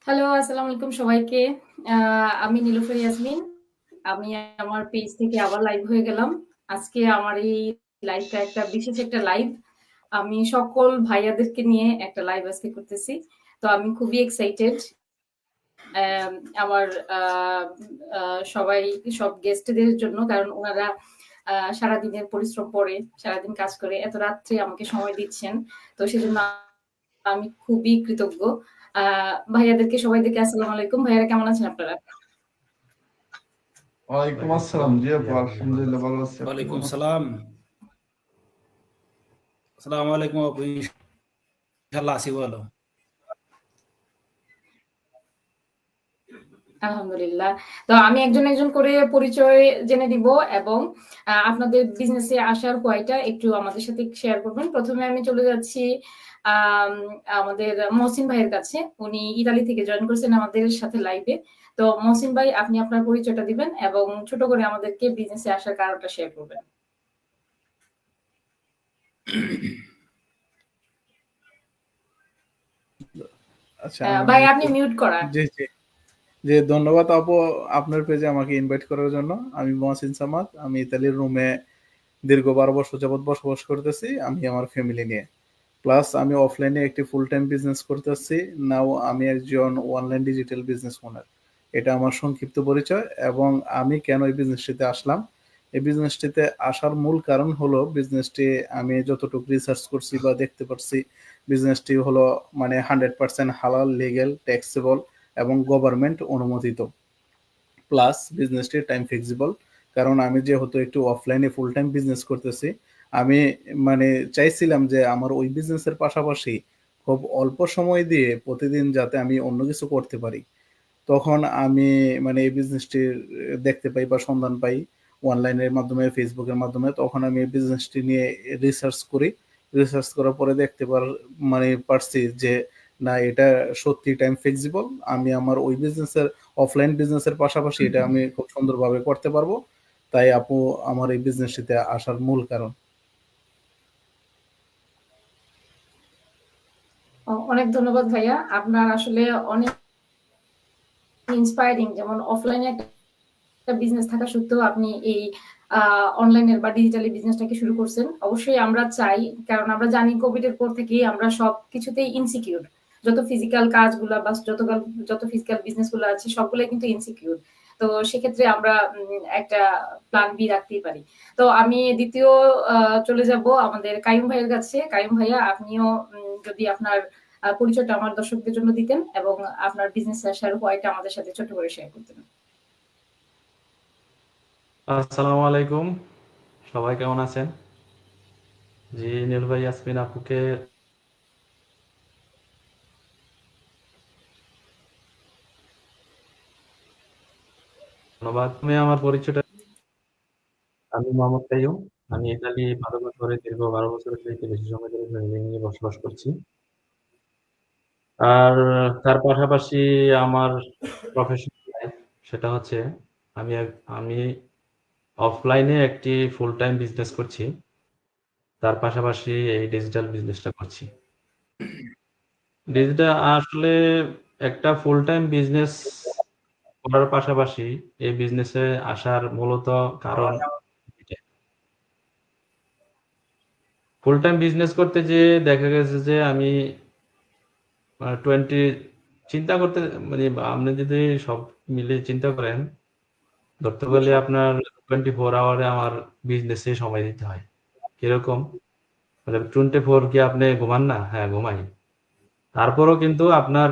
Hello, আসসালামু আলাইকুম সবাইকে। আমি নীলুফার ইয়াসমিন। আমি আমার পেজ থেকে আবার লাইভ হয়ে গেলাম। আজকে আমার এই লাইভটা বিশেষ একটা লাইভ। আমি সকল ভাইয়াদেরকে নিয়ে একটা লাইভ আজকে করতেছি। তো আমি খুবই এক্সাইটেড। অ্যাম আমার আ আ সবাই সব গেস্টদের জন্য কারণ উনারা সারাদিনের পরিশ্রম করে, সারাদিন কাজ করে এত রাত্রে আমাকে সময় দিচ্ছেন। তো সেজন্য আমি খুবই কৃতজ্ঞ। আ ভাইয়াদেরকে সবাইকে আসসালামু আলাইকুম। ভাইয়ারা কেমন আছেন আপনারা? ওয়ালাইকুম আসসালাম। জি আপু, আলহামদুলিল্লাহ ভালো আছি। আপনি ওয়ালাইকুম কেমন আছেন? সালাম। আসসালামু আলাইকুম আপু, ইনশাআল্লাহ আছি ভালো। আলহামদুলিল্লাহ। তো আমি একজন করে পরিচয় জেনে দিব এবং আপনাদের বিজনেসে আসার হোয়াইটা একটু আমাদের সাথে শেয়ার করবেন। ১ম এ আমি চলে যাচ্ছি আম আমাদের মহসিন ভাইয়ের কাছে। উনি ইতালি থেকে জয়েন করেছেন আমাদের সাথে লাইভে। তো মহসিন ভাই আপনি আপনার পরিচয়টা দিবেন এবং ছোট করে আমাদেরকে বিজনেসে আসার কারণটা শেয়ার করবেন। আচ্ছা, আমি ভাই মিউট আপনি করি। মিউট করা। জি, জি। জি, ধন্যবাদ আপু আপনার পেজে আমাকে ইনভাইট করার জন্য। আমি মহসিন সামাদ। আমি ইতালির রোমে দীর্ঘ ১২ বছর যাবৎ বসবাস করতেছি আমি আমার ফ্যামিলি নিয়ে। প্লাস আমি অফলাইনে একটি ফুল টাইম বিজনেস করতেছি। নাও আমি একজন অনলাইন ডিজিটাল বিজনেস ওনার। এটা আমার সংক্ষিপ্ত পরিচয় এবং আমি কেন এই বিজনেসটিতে আসলাম। এই বিজনেসটিতে আসার মূল কারণ হলো বিজনেসটি আমি যতটুকু রিসার্চ করছি বা দেখতে পারছি বিজনেসটি হলো মানে 100% হালাল, লিগ্যাল, ট্যাক্সেবল এবং গভর্নমেন্ট অনুমোদিত। প্লাস বিজনেসটি টাইম ফ্লেক্সিবল। কারণ আমি যেহেতু একটু অফলাইনে ফুল টাইম বিজনেস করতেছি, আমি মানে চাইছিলাম যে আমার ওই বিজনেসের পাশাপাশি খুব অল্প সময় দিয়ে প্রতিদিন যাতে আমি অন্য কিছু করতে পারি। তখন আমি মানে এই বিজনেসটির দেখতে পাই বা সন্ধান পাই অনলাইনের মাধ্যমে, ফেসবুকের মাধ্যমে। তখন আমি এই বিজনেসটি নিয়ে রিসার্চ করি। রিসার্চ করার পরে দেখতে মানে পারছি যে না, এটা সত্যি টাইম ফ্লেক্সিবল। আমি আমার ওই বিজনেসের অফলাইন বিজনেসের পাশাপাশি এটা আমি খুব সুন্দরভাবে করতে পারবো। তাই আপু আমার এই বিজনেসটিতে আসার মূল কারণ। অনেক ধন্যবাদ ভাইয়া। আপনার আসলে অনেক ইন্সপায়ারিং যেমন অফলাইনে একটা বিজনেস থাকা সত্ত্বেও আপনি এই অনলাইনের বা ডিজিটালি বিজনেসটাকে শুরু করছেন। অবশ্যই আমরা চাই, কারণ আমরা জানি কোভিড এর পর থেকেই আমরা সবকিছুতেই ইনসিকিউর। যত ফিজিক্যাল কাজগুলা বা যত ফিজিক্যাল বিজনেস গুলো আছে সবগুলাই কিন্তু ইনসিকিউর। তো সেক্ষেত্রে আমরা একটা প্ল্যান বি রাখতেই পারি। তো আমি দ্বিতীয় চলে যাব আমাদের কাইয়ুম ভাইয়ের কাছে। কাইয়ুম ভাইয়া আপনিও যদি আপনার পরিচয়টা আমার দর্শকদের জন্য দিতেন এবং আপনার বিজনেস আসার হোয়াইটা আমাদের সাথে ছোট করে শেয়ার করতেন। আসসালামু আলাইকুম, সবাই কেমন আছেন? জি, নীল ভাই ইয়াসমিন আপুকে ধন্যবাদ। আমি আমার পরিচয়টা, আমি মোহাম্মদ কাইয়ুম। আমি ইতালি পাদুকা শহরে দীর্ঘ ১২ বছরের চাইতে বেশি সময় ধরে ফ্যামিলি নিয়ে বসবাস করছি। আর তার পাশাপাশি আমার প্রফেশনাল লাইফ, সেটা হচ্ছে আমি অফলাইনে একটি ফুল টাইম বিজনেস করছি। তার পাশাপাশি এই ডিজিটাল বিজনেসটা করছি। ডিজিটাল আসলে একটা ফুল টাইম বিজনেস করার পাশাপাশি এই বিজনেসে আসার মূলত কারণ ফুল টাইম বিজনেস করতে যেয়ে দেখা গেছে যে আমি 20 চিন্তা করতে মানে আপনি যদি সব মিলে চিন্তা করেন, ধরতে গেলে আপনার 24 আওয়ারে আমার বিজনেসে সময় দিতে হয়। কিরকম? মানে 24 কি আপনি ঘুমান না? হ্যাঁ, ঘুমাই। তারপরও কিন্তু আপনার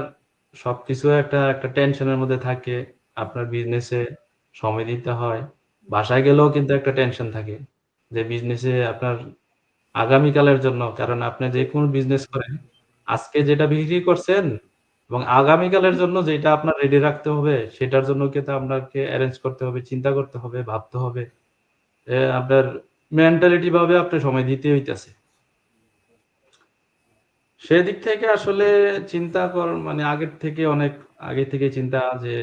সবকিছু একটা একটা টেনশনের মধ্যে থাকে। আপনার বিজনেসে সময় দিতে হয়। বাসায় গেলেও কিন্তু একটা টেনশন থাকে যে বিজনেসে আপনার আগামীকালের জন্য, কারণ আপনি যে কোনো বিজনেস করেন, আজকে যেটা বিক্রি করছেন এবং আগামীকালের জন্য যেটা আপনার রেডি রাখতে হবে, সেটার জন্য কিন্তু আপনাকে অ্যারেঞ্জ করতে হবে, চিন্তা করতে হবে, ভাবতে হবে। আপনার মেন্টালিটি ভাবে আপনি সময় দিতে হইতেছে। সেদিক থেকে আসলে চিন্তা মানে আগের থেকে অনেক আগে থেকে চিন্তা যে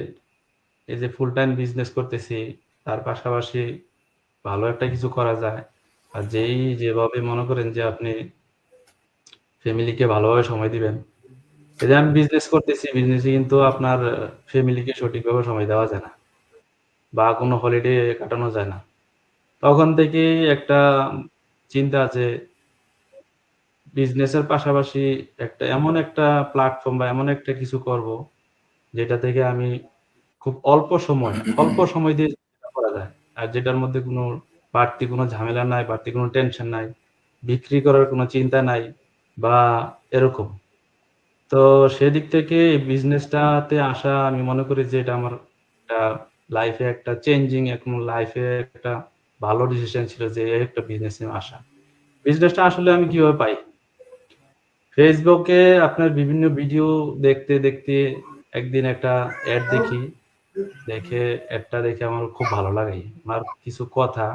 এই যে ফুল টাইম বিজনেস করতেছি, তার পাশাপাশি ভালো একটা কিছু করা যায়। আর যেভাবে মনে করেন যে আপনি ফ্যামিলিকে ভালোভাবে সময় দিবেন, এই যে আমি বিজনেস করতেছি, বিজনেসে কিন্তু আপনার ফ্যামিলিকে সঠিকভাবে সময় দেওয়া যায় না বা কোনো হলিডে কাটানো যায় না। তখন থেকেই একটা চিন্তা আছে বিজনেসের পাশাপাশি এমন একটা প্ল্যাটফর্ম বা এমন একটা কিছু করব যেটা থেকে আমি খুব অল্প সময় দিয়ে যেটা করা যায় আর যেটার মধ্যে কোনো বাড়তি কোনো ঝামেলা নাই, বাড়তি কোনো টেনশন নাই, বিক্রি করার কোনো চিন্তা নাই বা এরকম। তো সেদিক থেকে এই বিজনেসটাতে আসা আমি মনে করি যে এটা আমার একটা লাইফে একটা চেঞ্জিং, এখন লাইফে একটা ভালো ডিসিশন ছিল যে এই একটা বিজনেসে আসা। বিজনেসটা আসলে আমি কিভাবে পাই? ফেসবুকে আপনার বিভিন্ন ভিডিও দেখতে দেখতে একদিন একটা অ্যাড দেখি, দেখে অ্যাডটা দেখে আমার খুব ভালো লাগে। আমার কিছু কথা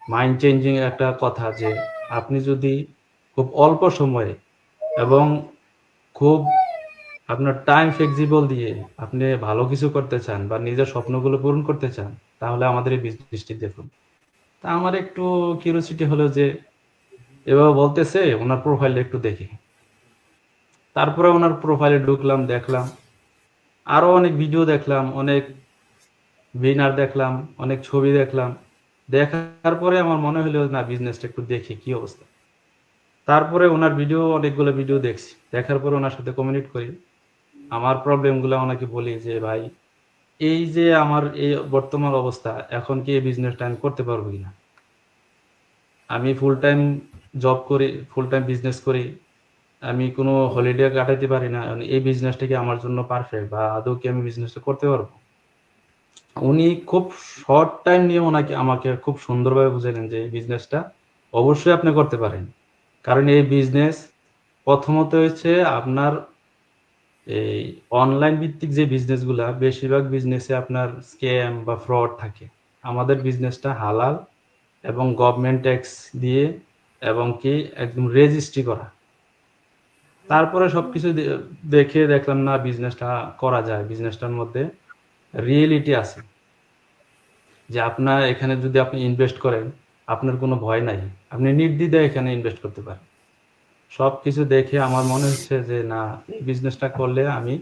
মাইন্ড চেঞ্জিং একটা কথা যে আপনি যদি খুব অল্প সময়ে এবং খুব আপনার টাইম ফ্লেক্সিবল দিয়ে আপনি ভালো কিছু করতে চান বা নিজের স্বপ্নগুলো পূরণ করতে চান, তাহলে আমাদের এই বিজনেসটি দেখুন। তা আমার একটু কিউরিওসিটি হলো যে এভাবে বলতেছে, ওনার প্রোফাইলটা একটু দেখি। তারপরে ওনার প্রোফাইলে ঢুকলাম, দেখলাম আরো অনেক ভিডিও দেখলাম, অনেক উইনার দেখলাম, অনেক ছবি দেখলাম। দেখার পরে আমার মনে হলো না বিজনেসটা একটু দেখি কি অবস্থা। তারপরে ওনার অনেকগুলো ভিডিও দেখছি, দেখার পরে ওনার সাথে কমিউনিকেট করি, আমার প্রবলেমগুলো ওনাকে বলি যে ভাই এই যে আমার এই বর্তমান অবস্থা, এখন কি এই বিজনেসটা আমি করতে পারবো কিনা। আমি ফুল টাইম জব করি, ফুল টাইম বিজনেস করি, আমি কোনো হলিডে কাটাতে পারি না। এই বিজনেসটা কি আমার জন্য পারফেক্ট বা আদৌ কি আমি বিজনেসটা করতে পারবো? উনি খুব শর্ট টাইম নিয়ে আমাকে খুব সুন্দরভাবে বুঝালেন যে এই বিজনেসটা অবশ্যই আপনি করতে পারেন। কারণ এই বিজনেস প্রথমত হচ্ছে আপনার এই অনলাইন ভিত্তিক যে বিজনেসগুলা, বেশিরভাগ বিজনেসে আপনার স্ক্যাম বা ফ্রড থাকে। আমাদের বিজনেসটা হালাল এবং গভর্নমেন্ট ট্যাক্স দিয়ে এবং কি একদম রেজিস্ট্রি করা। তারপরে সবকিছু দেখে দেখলাম না বিজনেসটা করা যায়, বিজনেসটার মধ্যে রিয়েলিটি আছে যে আপনার এখানে যদি আপনি ইনভেস্ট করেন আপনার কোনো ভয় নাই, আপনি নির্দ্বিধায় এখানে ইনভেস্ট করতে পারেন। সবকিছু দেখে আমার মনে হচ্ছে যে না, এই বিজনেসটা করলে আমি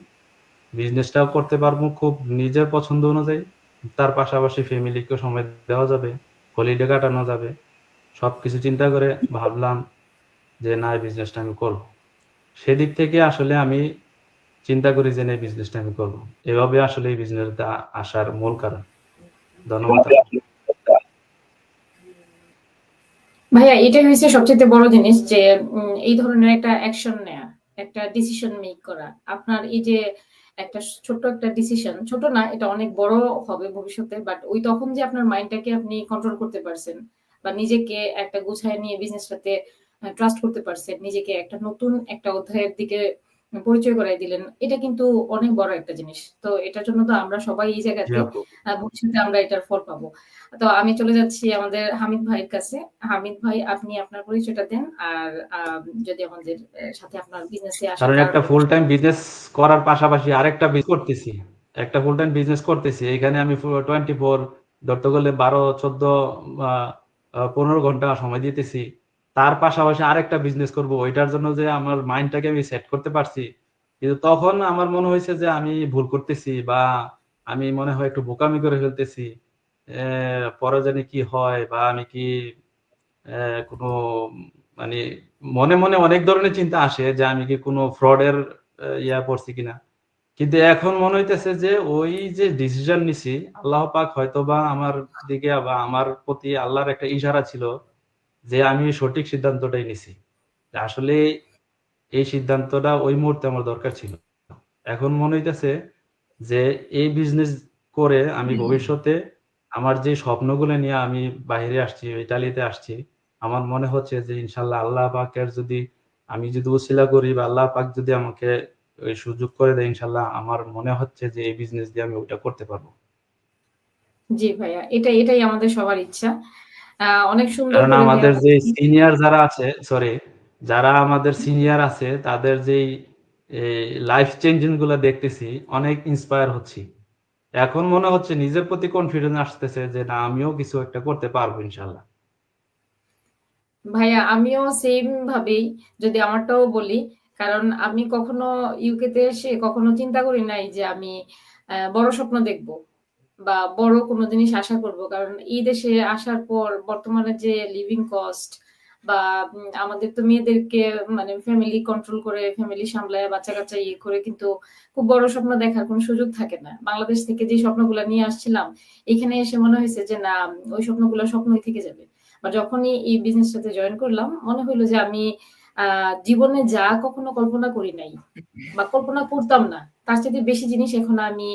বিজনেসটাও করতে পারবো খুব নিজের পছন্দ অনুযায়ী, তার পাশাপাশি ফ্যামিলিকে সময় দেওয়া যাবে, হলিডে কাটানো যাবে। সবকিছু চিন্তা করে ভাবলাম যে না, এই বিজনেসটা আমি করব। সেদিক থেকে আসলে আমি চিন্তা করি যে না, এই বিজনেসটা আমি করব। এভাবে আসলে এই বিজনেসটা আসার মূল কারণ। ধন্যবাদ। ভাইয়া এটাই হয়েছে সবচেয়ে বড় জিনিস যে এই ধরনের একটা অ্যাকশন নেয়া, একটা ডিসিশন মেক করা। আপনার এই যে একটা ছোট্ট একটা ডিসিশন, ছোট না, এটা অনেক বড় হবে ভবিষ্যতে, বাট ওই তখন যে আপনার মাইন্ডটাকে আপনি কন্ট্রোল করতে পারছেন বা নিজেকে একটা গুছায় নিয়ে বিজনেসটাতে ট্রাস্ট করতে পারছেন, নিজেকে একটা নতুন একটা অধ্যায়ের দিকে পরিচয় করাই দিলেন, এটা কিন্তু অনেক বড় একটা জিনিস। তো এটার জন্য তো আমরা সবাই এই জি জায়গাতে আপু। ভবিষ্যতে আমরা এটার ফল পাবো। তো আমি চলে যাচ্ছি আমাদের হামিদ ভাইয়ের কাছে। হামিদ ভাই, আপনি আপনার পরিচয়টা দেন আর যদি আমাদের সাথে আপনার বিজনেসে আসার কারণ একটা কারণটা ফুল টাইম বিজনেস করার পাশাপাশি আরেকটা বিজনেস করতেছি, একটা ফুল টাইম বিজনেস করতেছি, এখানে আমি 24 ধরতে গেলে 12, 14, 15 ঘন্টা সময় দিতেছি। তার পাশাপাশি আরেকটা বিজনেস করব, ওইটার জন্য যে আমার মাইন্ডটাকে আমি সেট করতে পারছি, কিন্তু তখন আমার মনে হয়েছে যে আমি ভুল করতেছি বা আমি মনে হয় একটু বোকামি করে ফেলতেছি। পরে জানি কি হয় বা আমি কি কোনো মানে মনে মনে অনেক ধরনের চিন্তা আসে যে আমি কি কোনো ফ্রডের ইয়া পড়ছি কিনা। কিন্তু এখন মনে হইতেছে যে ওই যে ডিসিশন নিছি, আল্লাহ পাক হয়তো বা আমার দিকে বা আমার প্রতি আল্লাহর একটা ইশারা ছিল যে আমি সঠিক সিদ্ধান্তটাই নিছি। আসলে এই সিদ্ধান্তটা ওই মুহূর্তে আমার দরকার ছিল। এখন মনে হইতেছে যে এই বিজনেস করে আমি ভবিষ্যতে আমার যে স্বপ্নগুলো নিয়ে আমি বাইরে আসছি, ইতালিতে আসছি, আমার মনে হচ্ছে যে ইনশাল্লাহ আল্লাহ পাকের যদি আমি যদি উসিলা করি বা আল্লাহ পাক যদি আমাকে ওই সুযোগ করে দেয়, ইনশাল্লাহ আমার মনে হচ্ছে যে এই বিজনেস দিয়ে আমি ওইটা করতে পারবো। জি ভাইয়া, এটাই আমাদের সবার ইচ্ছা। অনেক সুন্দর কারণ করে ভাইয়া আমাদের যে বলছেন। সিনিয়র যারা আছে, সরি, যারা আমাদের সিনিয়র আছে তাদের যেই লাইফ চেঞ্জিং গুলো দেখতেছি, অনেক ইন্সপায়ার হচ্ছি। এখন মনে হচ্ছে নিজের প্রতি কনফিডেন্স আসতেছে যে না, আমিও কিছু একটা করতে পারবো ইনশাল্লাহ। ভাইয়া আমিও সেম ভাবেই, যদি আমারটাও বলি, কারণ আমি কখনো ইউকেতে এসে কখনো চিন্তা করি নাই যে আমি বড় স্বপ্ন দেখব বা বড় কোনো জিনিস আশা করব। কারণ এই দেশে আসার পর বর্তমানে যে লিভিং কস্ট বা আমাদের তো মেয়েদেরকে মানে ফ্যামিলি কন্ট্রোল করে, ফ্যামিলি সামলায়, বাচ্চা-কাচ্চা ইয়ে করে কিন্তু খুব বড় স্বপ্ন দেখার কোনো সুযোগ থাকে না। বাংলাদেশ থেকে যে স্বপ্নগুলা নিয়ে আসছিলাম, এখানে এসে মনে হইছে যে না, ওই স্বপ্নগুলা স্বপ্নই থেকে যাবে। বা যখনই এই বিজনেসটাতে জয়েন করলাম, মনে হইল যে আমি জীবনে যা কখনো কল্পনা করি নাই বা কল্পনা করতাম না, তার চাইতে বেশি জিনিস এখন আমি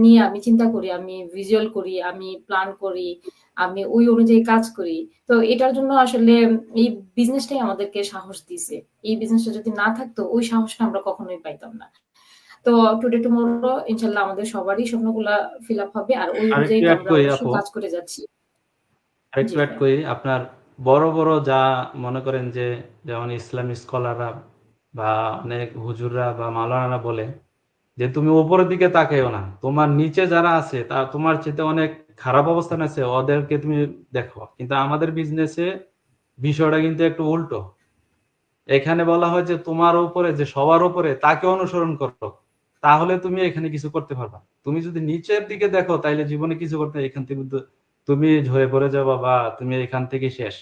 নিয়ে আমি চিন্তা করি, আমি ভিজুয়াল করি, আমি প্ল্যান করি, আমি ওই অনুযায়ী কাজ করি। তো এটার জন্য আসলে এই বিজনেসটাই আমাদেরকে সাহস দিছে। এই বিজনেসটা যদি না থাকতো, ওই সাহসটা আমরা কখনোই পাইতাম না। তো টুডে টুমরো ইনশাআল্লাহ আমাদের সবারই স্বপ্নগুলা ফিল আপ হবে। আর ওই অনুযায়ী আরেকটু তো অ্যাড আমরা করি অবশ্যই আপু, কাজ করে যাচ্ছি। জি আরেকটু অ্যাড ভাইয়া। করি আপনার বড় বড় যা মনে করেন যে যেমন ইসলামী স্কলাররা বা অনেক হুজুররা বা মাওলানারা বলে যে তুমি উপরের দিকে তাকাইও না, তোমার নিচে যারা আছে তা তোমার চেয়ে অনেক খারাপ অবস্থান আছে, ওদেরকে তুমি দেখো। কিন্তু আমাদের বিজনেসে বিষয়টা কিন্তু একটু উল্টো। এখানে বলা হয় যে তোমার উপরে যে সবার উপরে তাকে অনুসরণ করো, তাহলে তুমি এখানে কিছু করতে পারবা। তুমি যদি নিচের দিকে দেখো তাইলে জীবনে কিছু করতে এখান থেকে কিন্তু তুমি ঝরে পড়ে যাবা বা তুমি এখান থেকে শেষ।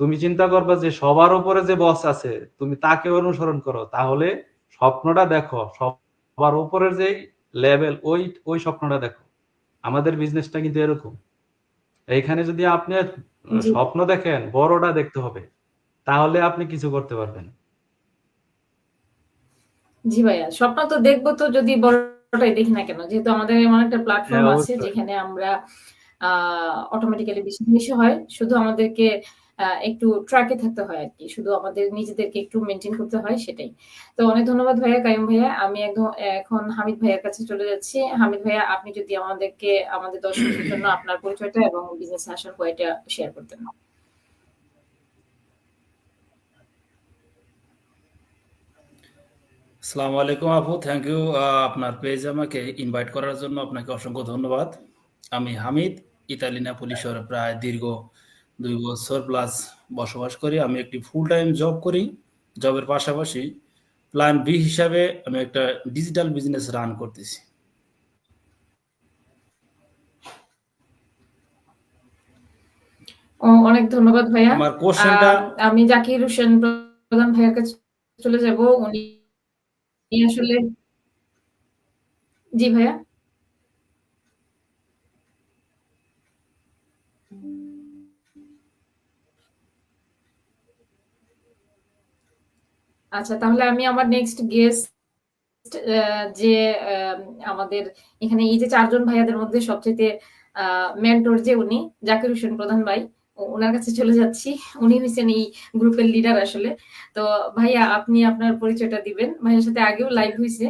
তুমি চিন্তা করবা যে সবার উপরে যে বস আছে তুমি তাকে অনুসরণ করো, তাহলে স্বপ্নটা দেখো সবার উপরের যে লেভেল, ওই ওই স্বপ্নটা দেখো। আমাদের বিজনেসটা কিন্তু এরকম। এইখানে যদি আপনি জি, স্বপ্ন দেখেন, বড়টা দেখতে হবে, তাহলে আপনি কিছু করতে পারবেন। জি ভাইয়া। স্বপ্ন তো দেখবো তো যদি বড়টাই দেখি না কেন? যেহেতু আমাদের এমন একটা হ্যাঁ প্ল্যাটফর্ম আছে অবশ্যই। যেখানে আমরা আ অটোমেটিক্যালি বেশি জিনিসই হয়। শুধু আমাদেরকে একটু ট্র্যাক এ থাকতে হয় আরকি। শুধু আমাদের নিজেদেরকে একটু মেইনটেইন করতে হয় সেটাই। তো অনেক ধন্যবাদ ভাইয়া, কাইয়ুম ভাইয়া। আমি এখন হামিদ ভাইয়ার কাছে চলে যাচ্ছি। হামিদ ভাইয়া, আপনি যদি আমাদেরকে আমাদের দর্শকদের জন্য আপনার পরিচয়টা এবং বিজনেসে আসার ওয়েটা শেয়ার করতেন। আসসালামু আলাইকুম আপু, থ্যাংক ইউ আপনার পেজে আমাকে ইনভাইট করার জন্য আপনাকে অসংখ্য ধন্যবাদ। আমি হামিদ, ইতালি নেপোলি শহরে প্রায় দীর্ঘ 2 বছর প্লাস বসবাস করি। আমি একটি ফুল টাইম জব করি। জবের পাশাপাশি প্ল্যান বি হিসাবে আমি একটা ডিজিটাল বিজনেস রান করতেছি। অনেক ধন্যবাদ ভাইয়া। আমার আ কোশ্চেনটা আমি জাকির হোসেন প্রধান ভাইয়ার কাছে চলে যাব। উনি আসলে জি ভাইয়া। আচ্ছা, তাহলে আমি আমার নেক্সট গেস্ট যে আম আমাদের এখানে এই যে ৪ জন ভাইয়াদের মধ্যে সবচাইতে আ মেন্টর যে উনি, জাকির হোসেন প্রধান ভাই। উনার কাছে চলে যাচ্ছি। উনি হইছেন এই গ্রুপের লিডার আসলে। তো ভাইয়া, আপনি আপনার পরিচয়টা দিবেন। ভাইয়ার সাথে আগেও লাইভ হইছে।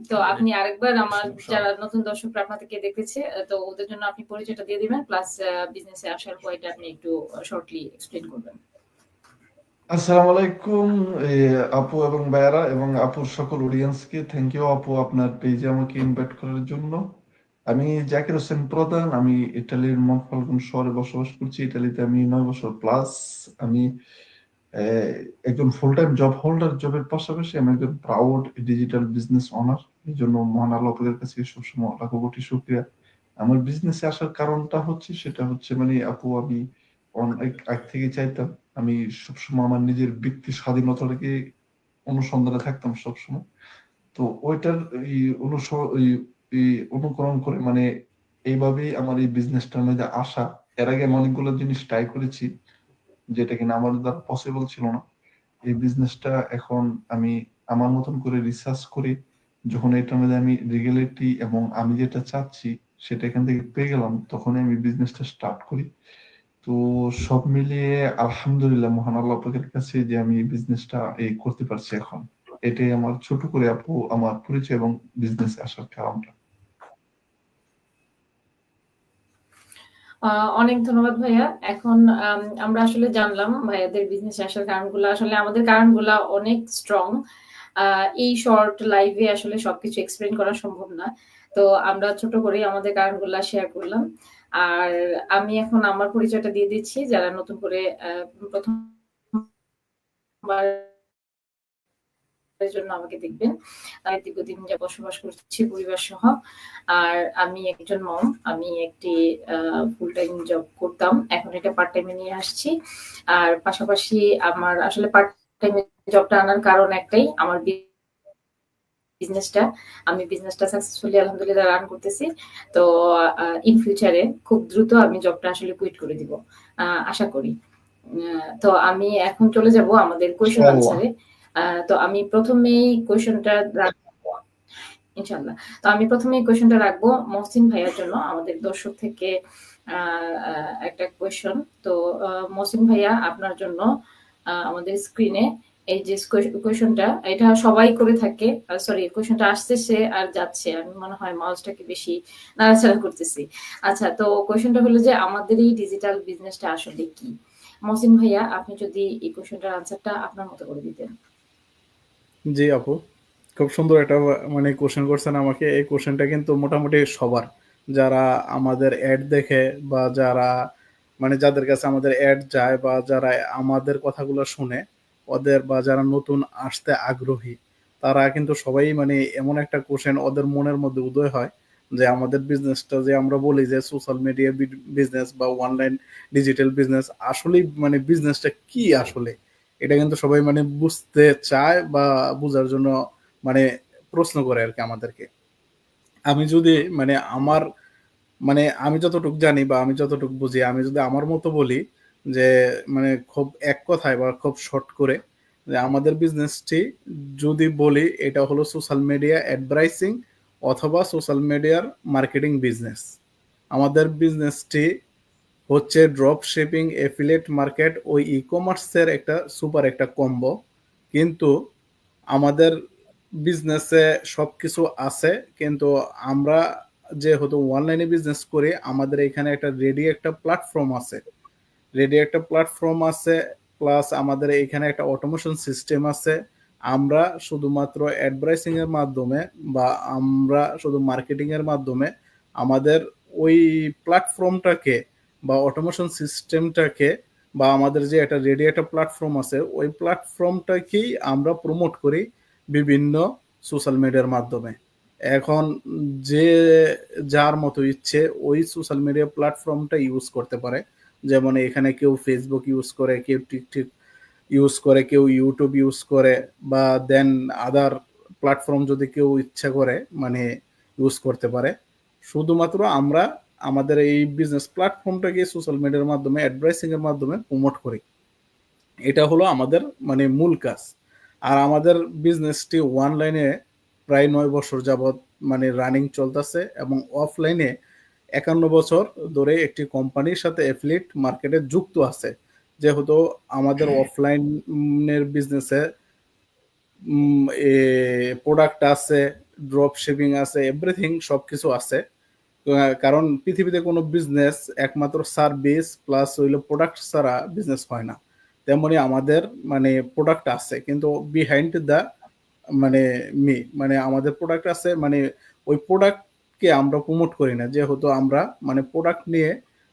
তো আপনি আরেকবার আমার যারা নতুন দর্শকরা আপনাদেরকে দেখতেছে, তো ওদের জন্য আপনি পরিচয়টা দিয়ে দিবেন। প্লাস বিজনেসে আসার পয়েন্টটা আপনি একটু শর্টলি এক্সপ্লেইন করবেন। আসসালামু আলাইকুম আপু এবং ভাইয়ারা এবং আপুর সকল অডিয়েন্সকে থ্যাংক ইউ আপু আপনার পেজে আমাকে ইনভাইট করার জন্য। আমি জাকির হোসেন প্রধান, আমি ইটালির মনফাল্গুন শহরে বসবাস করছি। ইটালিতে আমি 9 বছর প্লাস। আমি আহ, একজন ফুল টাইম জব হোল্ডার। জবের পাশাপাশি আমি একজন প্রাউড ডিজিটাল বিজনেস অনার। এই জন্য মহান আল্লাহ পাকের কাছে সবসময় লাখো কোটি শুকরিয়া। আমার বিজনেসে আসার কারণটা হচ্ছে, সেটা হচ্ছে মানে আপু আমি অনেক আগ থেকে চাইতাম, আমি সবসময় আমার নিজের ব্যক্তি স্বাধীনতাটাকে অনুসন্ধানে থাকতাম সবসময়। তো ওইটার এই এই অনুকরণ করে মানে এইভাবেই আমার এই বিজনেসটার মধ্যে আসা। এর আগে আমি অনেকগুলো জিনিস ট্রাই করেছি যেটা কিনা আমার দ্বারা পসিবল ছিল না। এই বিজনেসটা এখন আমি আমার মতন করে রিসার্চ করি, যখন এটার মধ্যে আমি রেগুলেটরি এবং আমি যেটা চাচ্ছি সেটা এখান থেকে পেয়ে গেলাম, তখন আমি বিজনেসটা স্টার্ট করি। তো সব মিলিয়ে আলহামদুলিল্লাহ মহান আল্লাহ পাকের কাছে যে আমি এই বিজনেসটা এই করতে পারছি এখন। এটাই আমার ছোট করে আপু আমার পরিচয় এবং বিজনেসে আসার কারণটা। আ অনেক ধন্যবাদ ভাইয়া। এখন আমরা আসলে জানলাম ভাইয়াদের বিজনেসে আসার কারণগুলা। আসলে আমাদের কারণগুলা অনেক স্ট্রং। আ এই শর্ট লাইভে আসলে সবকিছু এক্সপ্লেইন করা সম্ভব না। তো আমরা ছোট করেই আমাদের কারণগুলা শেয়ার করলাম। আর আমি এখন আমার পরিচয়টা দিয়ে দিচ্ছি যারা নতুন করে ১ম বার এর জন্য আমাকে দেখবেন। আমি দীর্ঘদিন যা বসবাস করছি পরিবার সহ। আর আমি একজন মম। আমি একটি ফুল টাইম জব করতাম। এখন এটা পার্ট টাইমে নিয়ে আসছি। আর পাশাপাশি আমার আসলে পার্ট টাইমে জবটা আনার কারণ একটাই, আমার বিজনেসটা। আমি বিজনেসটা সাকসেসফুলি আলহামদুলিল্লাহ রান করতেছি। তো ইন ফিউচারে খুব দ্রুত আমি জবটা আসলে কুইট করে দিব। আশা করি। তো আমি এখন চলে যাব আমাদের কোয়েশ্চেন ইনশাআল্লাহ। আনসারে। তো আমি ১ম এই কোয়েশ্চেনটা রাখবো ইনশাআল্লাহ। তো আমি ১ম এই কোয়েশ্চেনটা রাখবো মহসিন ভাইয়ার জন্য। আমাদের দর্শক থেকে একটা কোয়েশ্চন। তো মহসিন ভাইয়া আপনার জন্য আমাদের স্ক্রিনে এই যে কোয়েশ্চনটা, এটা সবাই করে থাকে। সরি, কোয়েশ্চনটা আসতেছে আর যাচ্ছে। আমি মনে হয় মাউসটাকে বেশি নাড়াচাড়া করতেছি। আচ্ছা, তো কোয়েশ্চনটা হলো যে আমাদের এই ডিজিটাল বিজনেসটা আসলে কি? মহসিন ভাইয়া, আপনি যদি এই কোয়েশ্চনটার আনসারটা আপনার মতো করে দিতেন। জি আপু, খুব সুন্দর একটা মানে কোশ্চেন করছেন আমাকে। এই কোশ্চেনটা কিন্তু মোটামুটি সবার, যারা আমাদের অ্যাড দেখে বা যারা মানে যাদের কাছে আমাদের অ্যাড যায় বা যারা আমাদের কথাগুলো শুনে, ওদের বা যারা নতুন আসতে আগ্রহী, তারা কিন্তু সবাই মানে এমন একটা কোশ্চেন ওদের মনের মধ্যে উদয় হয় যে আমাদের বিজনেসটা যে আমরা বলি যে সোশ্যাল মিডিয়া বিজনেস বা অনলাইন ডিজিটাল বিজনেস, আসলেই মানে বিজনেসটা কি আসলে, এটা কিন্তু সবাই মানে বুঝতে চায় বা বোঝার জন্য মানে প্রশ্ন করে আর কি আমাদেরকে। আমি যদি মানে আমার মানে আমি যতটুকু জানি বা আমি যতটুকু বুঝি, আমি যদি আমার মতো বলি যে মানে খুব এক কথায় বা খুব শর্ট করে, যে আমাদের বিজনেসটি যদি বলি, এটা হলো সোশ্যাল মিডিয়া অ্যাডভার্টাইজিং অথবা সোশ্যাল মিডিয়ার মার্কেটিং বিজনেস। আমাদের বিজনেসটি হচ্ছে ড্রপ শিপিং, এফিলিয়েট মার্কেট ও ই কমার্সের একটা সুপার একটা কম্বো। কিন্তু আমাদের বিজনেসে সবকিছু আছে, কিন্তু আমরা যেহেতু অনলাইনে বিজনেস করি, আমাদের এখানে একটা রেডি একটা প্ল্যাটফর্ম আছে। প্লাস আমাদের এখানে একটা অটোমেশন সিস্টেম আছে। আমরা শুধুমাত্র অ্যাডভার্টাইজিং এর মাধ্যমে বা আমরা শুধু মার্কেটিং এর মাধ্যমে আমাদের ওই প্ল্যাটফর্মটাকে বা অটোমেশন সিস্টেমটাকে বা আমাদের যে একটা রেডি একটা প্ল্যাটফর্ম আছে, ওই প্ল্যাটফর্মটাকেই আমরা প্রমোট করি বিভিন্ন সোশ্যাল মিডিয়ার মাধ্যমে। এখন যে যার মতো ইচ্ছে ওই সোশ্যাল মিডিয়া প্ল্যাটফর্মটা ইউজ করতে পারে। যেমন এখানে কেউ ফেসবুক ইউজ করে, কেউ টিকটক ইউজ করে, কেউ ইউটিউব ইউজ করে, বা দেন আদার প্ল্যাটফর্ম যদি কেউ ইচ্ছা করে মানে ইউজ করতে পারে। শুধুমাত্র আমরা আমাদের এই বিজনেস প্ল্যাটফর্মটাকে সোশ্যাল মিডিয়ার মাধ্যমে অ্যাডভার্টাইজিং এর মাধ্যমে প্রমোট করি। এটা হলো আমাদের মানে মূল কাজ। আর আমাদের বিজনেসটি অনলাইনে প্রায় 9 বছর যাবৎ মানে রানিং চলতেছে, এবং অফলাইনে 51 বছর ধরে একটি কোম্পানির সাথে অ্যাফিলিয়েট মার্কেটে যুক্ত আছে। যেহেতু আমাদের অফলাইনের বিজনেসে প্রোডাক্ট আছে, ড্রপ শিপিং আছে, এভরিথিং সবকিছু আছে। কারণ পৃথিবীতে কোনো বিজনেস একমাত্র সার্ভিস প্লাস হইলো প্রোডাক্ট ছাড়া বিজনেস হয় না। তেমনি আমাদের মানে প্রোডাক্ট আছে, কিন্তু বিহাইন্ড দ্য মানে মানে আমাদের প্রোডাক্ট আছে, মানে ওই প্রোডাক্টকে আমরা প্রমোট করি না, যেহেতু আমরা মানে প্রোডাক্ট নিয়ে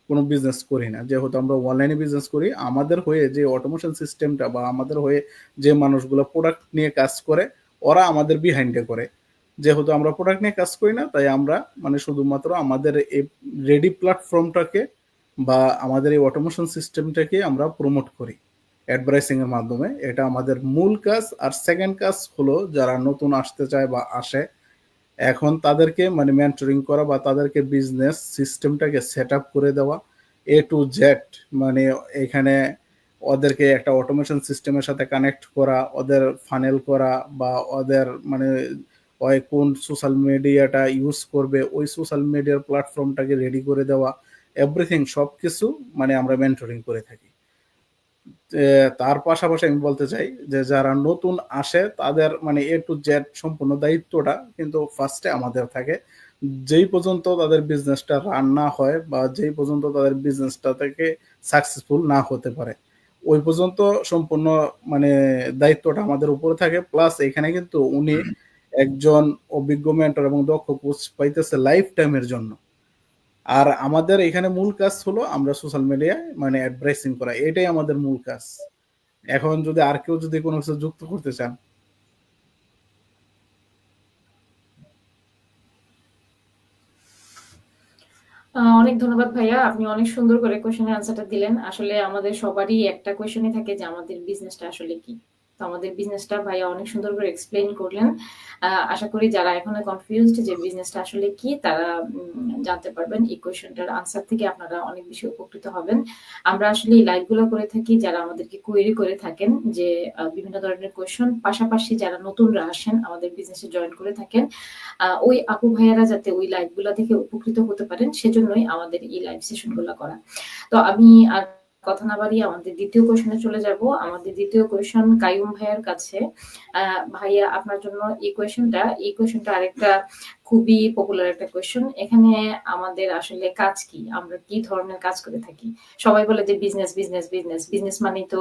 কোনো বিজনেস করি না। যেহেতু আমরা অনলাইনে বিজনেস করি, আমাদের হয়ে যে অটোমেশন সিস্টেমটা বা আমাদের হয়ে যে মানুষগুলো প্রোডাক্ট নিয়ে কাজ করে, ওরা আমাদের বিহাইন্ডে করে। যেহেতু আমরা প্রোডাক্ট নিয়ে কাজ করি না, তাই আমরা মানে শুধুমাত্র আমাদের এই রেডি প্ল্যাটফর্মটাকে বা আমাদের এই অটোমেশন সিস্টেমটাকে আমরা প্রমোট করি অ্যাডভার্টাইজিং এর মাধ্যমে। এটা আমাদের মূল কাজ। আর সেকেন্ড কাজ হলো যারা নতুন আসতে চায় বা আসে, এখন তাদেরকে মানে মেন্টরিং করা বা তাদেরকে বিজনেস সিস্টেমটাকে সেট আপ করে দেওয়া এ টু জেড। মানে এখানে ওদেরকে একটা অটোমেশন সিস্টেমের সাথে কানেক্ট করা, ওদের ফানেল করা, বা ওদের মানে ওই কোন সোশ্যাল মিডিয়াটা ইউজ করবে ওই সোশ্যাল মিডিয়ার প্ল্যাটফর্মটাকে রেডি করে দেওয়া, এভরিথিং সবকিছু মানে আমরা মেন্টরিং করে থাকি। তার পাশাপাশি আমি বলতে চাই যে যারা নতুন আসে তাদের মানে এ টু জেড সম্পূর্ণ দায়িত্বটা কিন্তু ফার্স্টে আমাদের থাকে। যেই পর্যন্ত তাদের বিজনেসটা রান না হয় বা যেই পর্যন্ত তাদের বিজনেসটা থেকে সাকসেসফুল না হতে পারে, ওই পর্যন্ত সম্পূর্ণ মানে দায়িত্বটা আমাদের উপরে থাকে। প্লাস এখানে কিন্তু উনি একজন অভিজ্ঞ মেন্টর এবং দক্ষ কোচ পাইতেছে লাইফ টাইমের জন্য। আর আমাদের এখানে মূল কাজ হলো আমরা সোশ্যাল মিডিয়ায় মানে অ্যাডভার্টাইজিং করা, এটাই আমাদের মূল কাজ। এখন যদি আর কেউ যদি কোনো কিছু যুক্ত করতে চান। অনেক ধন্যবাদ ভাইয়া। আপনি অনেক সুন্দর করে কোয়েশ্চেনের আনসারটা দিলেন। আসলে আমাদের সবারই একটা কোয়েশ্চেনই থাকে যে আমাদের বিজনেসটা আসলে কি? তো আমাদের বিজনেসটা ভাইয়া অনেক সুন্দর করে এক্সপ্লেইন করলেন। আশা করি যারা এখনো কনফিউজড যে বিজনেসটা আসলে কি তারা জানতে পারবেন। এই কোয়েশ্চেনটার আনসার থেকে আপনারা অনেক বেশি উপকৃত হবেন। আমরা আসলে এই লাইভগুলো করে থাকি যারা আমাদেরকে কোয়েরি করে থাকেন যে বিভিন্ন ধরনের কোয়েশ্চেন, পাশাপাশি যারা নতুনরা আসেন আমাদের বিজনেসে জয়েন করে থাকেন ওই আপু ভাইয়ারা যাতে ওই লাইভগুলা থেকে উপকৃত হতে পারেন সেজন্যই আমাদের এই লাইভ সেশনগুলো করা। তো আমি আর কথা না বাড়িয়ে আমাদের দ্বিতীয় কোয়েশনে চলে যাব। আমাদের দ্বিতীয় কোয়েশন কাইয়ুম ভাইয়ার কাছে। ভাইয়া আপনার জন্য এই কোয়েশনটা আরেকটা খুবই পপুলার একটা কোয়েশন। এখানে আমাদের আসলে কাজ কি? আমরা কি ধরনের কাজ করে থাকি? সবাই বলে যে বিজনেস, বিজনেস, বিজনেস। বিজনেস মানেই তো